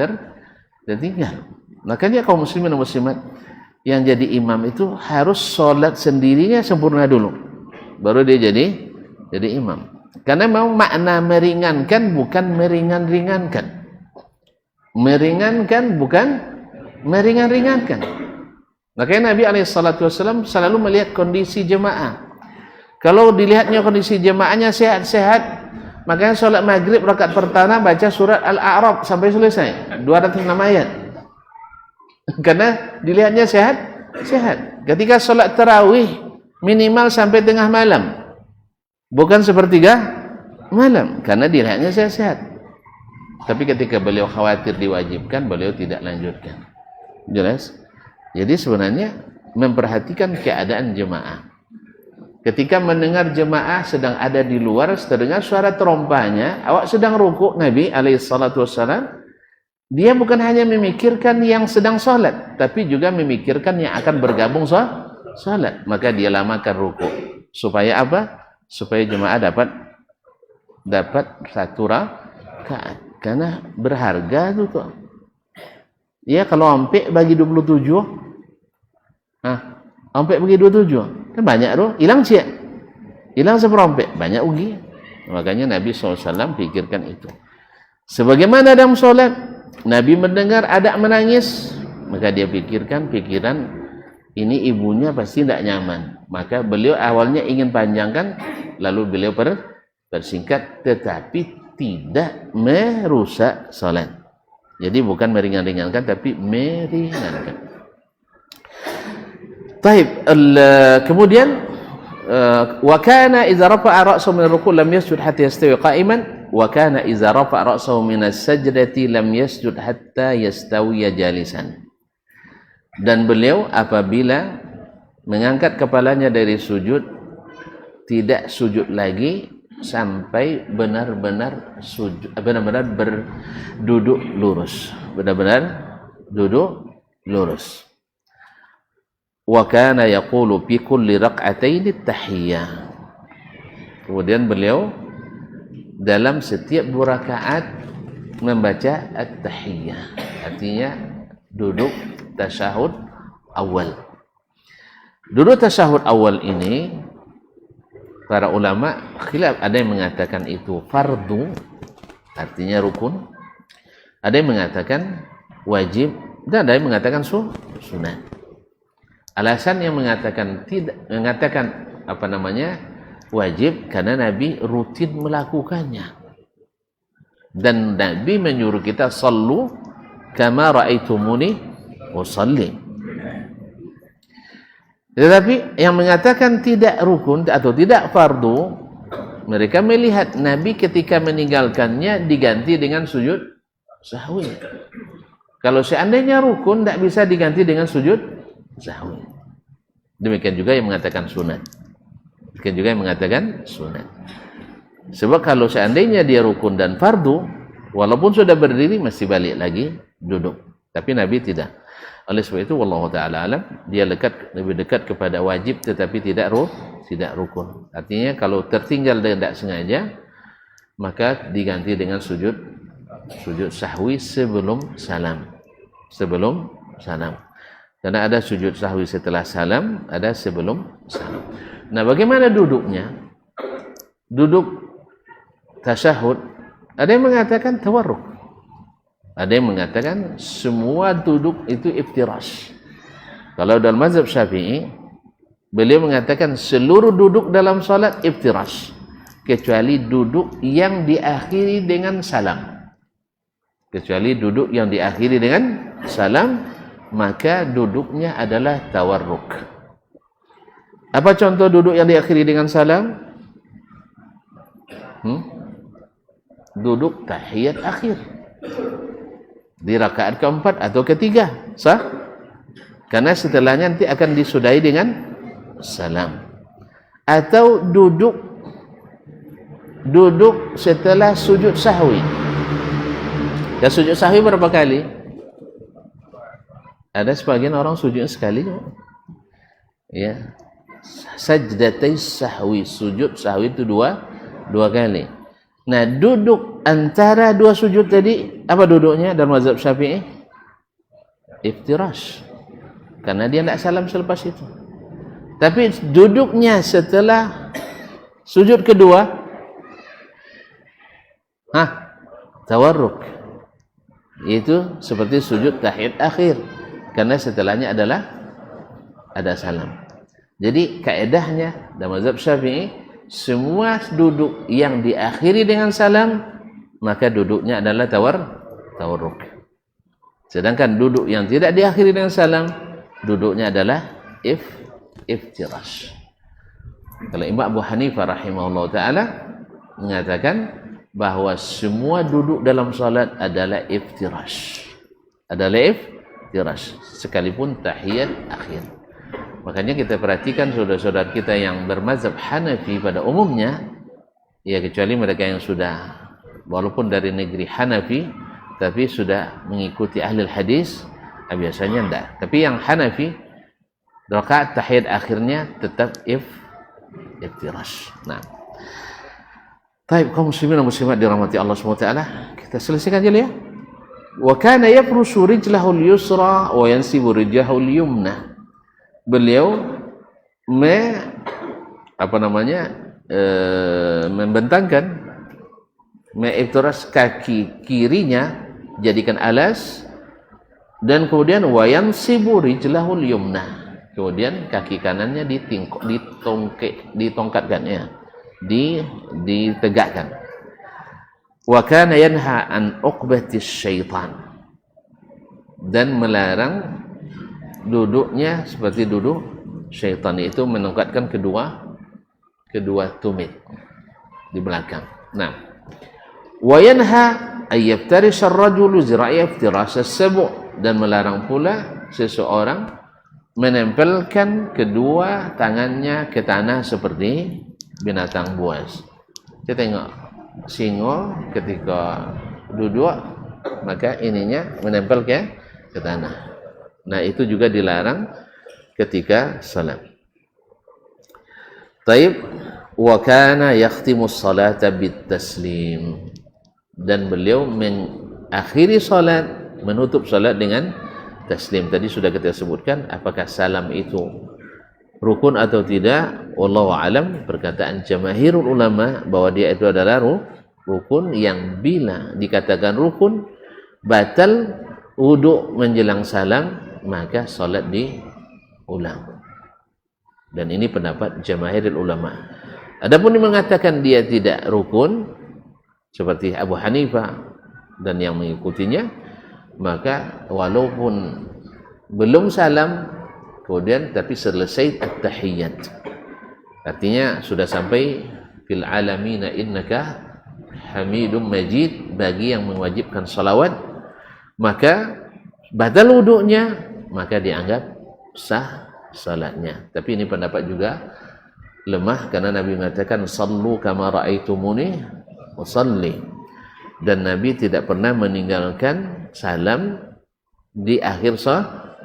tertinggal. Makanya kaum muslimin dan muslimat, yang jadi imam itu harus sholat sendirinya sempurna dulu, baru dia jadi imam. Karena memang makna meringankan bukan meringan-ringankan. Meringankan bukan meringan-ringankan. Makanya Nabi SAW selalu melihat kondisi jemaah. Kalau dilihatnya kondisi jemaahnya sehat-sehat, makanya sholat maghrib rakaat pertama baca surat Al-A'raf sampai selesai 206 ayat. Karena dilihatnya sehat. Ketika sholat tarawih minimal sampai tengah malam, bukan sepertiga malam, karena dilihatnya sehat-sehat. Tapi ketika beliau khawatir diwajibkan, beliau tidak lanjutkan. Jelas? Jadi sebenarnya memperhatikan keadaan jemaah. Ketika mendengar jemaah sedang ada di luar, terdengar suara terompahnya, awak sedang rukuk, Nabi SAW, dia bukan hanya memikirkan yang sedang sholat, tapi juga memikirkan yang akan bergabung sholat. Maka dia lamakan rukuk. Supaya apa? Supaya jemaah dapat satu rakaat. Karena berharga itu tuh. Ya kalau ampek bagi 27. Ampek bagi 27. Kan banyak tuh. Hilang siap. Hilang seperompek. Banyak ugi. Makanya Nabi SAW pikirkan itu. Sebagaimana dalam sholat, Nabi mendengar adak menangis, maka dia pikirkan pikiran ini ibunya pasti tidak nyaman. Maka beliau awalnya ingin panjangkan, lalu beliau persingkat, tetapi tidak merusak salat. Jadi bukan meringan-ringankan, tapi meringankan. Taib. Kemudian wa kana idza rafa'a ra'sahu min ar-ruku' lam yasjud hatta yastawi qa'iman, wa kana idza rafa'a ra'sahu min as-sajdati lam yasjud hatta yastawi jalisan. Dan beliau apabila mengangkat kepalanya dari sujud, tidak sujud lagi sampai benar-benar berduduk lurus. Benar-benar duduk lurus. Wa kana yaqulu fi kulli raq'atayn at-tahiyyah. Kemudian beliau dalam setiap 2 rakaat membaca at-tahiyyah. Artinya duduk tasyahud awal. Duduk tasyahud awal ini para ulama khilaf, ada yang mengatakan itu fardu, artinya rukun, ada yang mengatakan wajib, dan ada yang mengatakan sunat. Alasan yang mengatakan wajib karena Nabi rutin melakukannya, dan Nabi menyuruh kita sallu kama ra'aitumuni usalli. Tetapi yang mengatakan tidak rukun atau tidak fardu, mereka melihat Nabi ketika meninggalkannya diganti dengan sujud sahwi. Kalau seandainya rukun tidak bisa diganti dengan sujud sahwi. Demikian juga yang mengatakan sunat. Sebab kalau seandainya dia rukun dan fardu, walaupun sudah berdiri mesti balik lagi duduk. Tapi Nabi tidak. Oleh sebab itu wallahu taala alam, dia lebih dekat kepada wajib tetapi tidak rukun. Artinya kalau tertinggal dan tidak sengaja, maka diganti dengan sujud sahwi sebelum salam. Karena ada sujud sahwi setelah salam, ada sebelum salam. Nah, bagaimana duduknya? Duduk tasyahud, ada yang mengatakan tawarruk. Ada yang mengatakan semua duduk itu iftirash. Kalau dalam mazhab Syafi'i, beliau mengatakan seluruh duduk dalam salat iftirash, kecuali duduk yang diakhiri dengan salam. Maka duduknya adalah tawarruk. Apa contoh duduk yang diakhiri dengan salam? Duduk tahiyat akhir di rakaat keempat atau ketiga, sah? Karena setelahnya nanti akan disudahi dengan salam. Atau duduk setelah sujud sahwi. Dan sujud sahwi berapa kali? Ada sebagian orang sujud sekali. Ya. Sajdatai sahwi, sujud sahwi itu dua kali. Nah, duduk antara 2 sujud tadi, apa duduknya dalam mazhab Syafi'i? Iftirash. karena dia tidak salam selepas itu. Tapi duduknya setelah sujud kedua, tawarruk, itu seperti sujud tahiyat akhir, karena setelahnya adalah ada salam. Jadi kaedahnya dalam mazhab Syafi'i, semua duduk yang diakhiri dengan salam maka duduknya adalah tawarruk. Sedangkan duduk yang tidak diakhiri dengan salam, duduknya adalah iftirash. Kalau Imam Abu Hanifah rahimahullah ta'ala mengatakan bahawa semua duduk dalam salat adalah iftirash. Sekalipun tahiyat akhir. Makanya kita perhatikan saudara-saudara kita yang bermazhab Hanafi pada umumnya, ya kecuali mereka yang sudah walaupun dari negeri Hanafi tapi sudah mengikuti ahli hadis, biasanya enggak. Tapi yang Hanafi, rakaat tahiyat akhirnya tetap iftirash. Nah, baik kaum muslimin dan muslimat dirahmati Allah SWT, kita selesaikan dulu ya. Wa kana yafrushu rijlahu al-yusra wa yansibu rijlahu al-yumna. Beliau membentangkan, iftirash kaki kirinya jadikan alas, dan kemudian wayansibu rijlahul yumna, kemudian kaki kanannya ditegakkan. Wa kana yanha an uqbatis syaitan, dan melarang duduknya seperti duduk syaitan, itu menongkatkan kedua tumit di belakang. Nah, wa yanha ay yaftarisha ar-rajulu zira'a iftirash as-sabu', dan melarang pula seseorang menempelkan kedua tangannya ke tanah seperti binatang buas. Kita tengok singa ketika duduk maka ininya menempel ke tanah. Nah, itu juga dilarang ketika salat. Taib, wa kana yakhtimu as-salata bit-taslim, dan beliau mengakhiri salat, menutup salat dengan taslim. Tadi sudah kita sebutkan apakah salam itu rukun atau tidak. Wallahu alam, perkataan jamaahirul ulama bahwa dia itu adalah rukun yang bila dikatakan rukun batal wuduk menjelang salam, maka salat diulang. Dan ini pendapat jamaahirul ulama. Adapun yang mengatakan dia tidak rukun seperti Abu Hanifah dan yang mengikutinya, maka walaupun belum salam kemudian tapi selesai at-tahiyyat, artinya sudah sampai fil alamina innaka hamidum majid, bagi yang mewajibkan salawat, maka batal wuduknya, maka dianggap sah salatnya. Tapi ini pendapat juga lemah, karena Nabi mengatakan sallu kama ra'aitumuni usalli, dan Nabi tidak pernah meninggalkan salam di akhir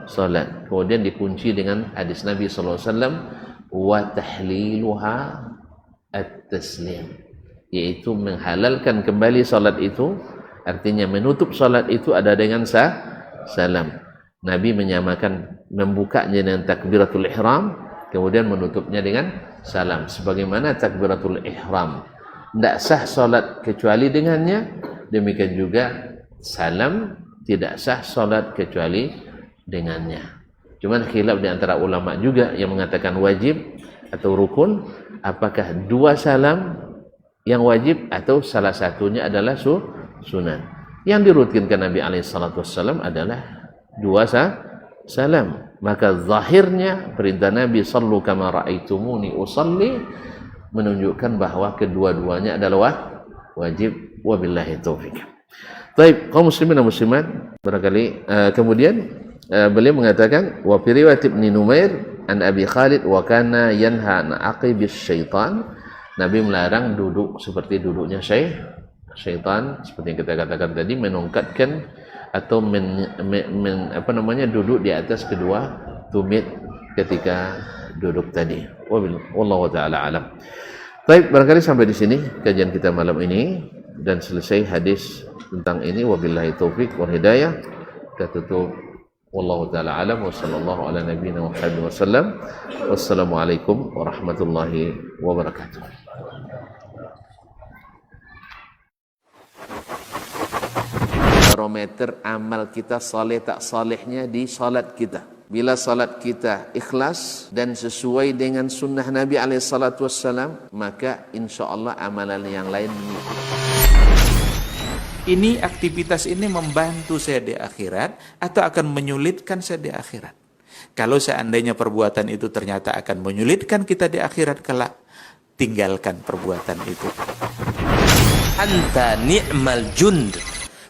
salat. Kemudian dikunci dengan hadis Nabi sallallahu alaihi wasallam wa tahliluha at-taslim, yaitu menghalalkan kembali salat itu, artinya menutup salat itu ada dengan salam. Nabi menyamakan membukanya dengan takbiratul ihram, kemudian menutupnya dengan salam. Sebagaimana takbiratul ihram tidak sah salat kecuali dengannya, demikian juga salam tidak sah salat kecuali dengannya. Cuman khilaf di antara ulama juga yang mengatakan wajib atau rukun, apakah dua salam yang wajib atau salah satunya adalah sunan. Yang dirutinkan Nabi SAW adalah dua salam. Maka zahirnya perintah Nabi sallu kama ra'aitumuni usalli menunjukkan bahwa kedua-duanya adalah wajib. Wabillahi taufik. Baik, kaum muslimin dan muslimat, barangkali kemudian beliau mengatakan wa fi riwayat Ibnu Numair an Abi Khalid wa kana yanha an aqibis syaitan, Nabi melarang duduk seperti duduknya syaitan, seperti yang kita katakan tadi, menongkatkan atau duduk di atas kedua tumit ketika duduk tadi. Wallahu taala alam. Baik, barangkali sampai di sini kajian kita malam ini dan selesai hadis tentang ini. Wabillahi taufik wal hidayah. Kita tutup Wallahu taala alam wa sallallahu ala nabiyyina Muhammad wasallam. Wassalamualaikum warahmatullahi wabarakatuh. Barometer amal kita saleh tak salehnya di salat kita. Bila salat kita ikhlas dan sesuai dengan sunnah Nabi SAW, maka insya Allah amalan yang lain mengikuti. Ini aktivitas ini membantu saya di akhirat atau akan menyulitkan saya di akhirat. Kalau seandainya perbuatan itu ternyata akan menyulitkan kita di akhirat kelak, tinggalkan perbuatan itu. Anta ni'mal jund.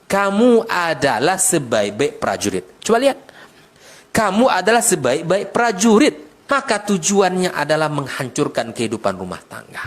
Kamu adalah sebaik-baik prajurit. Coba lihat. Kamu adalah sebaik-baik prajurit. Maka tujuannya adalah menghancurkan kehidupan rumah tangga.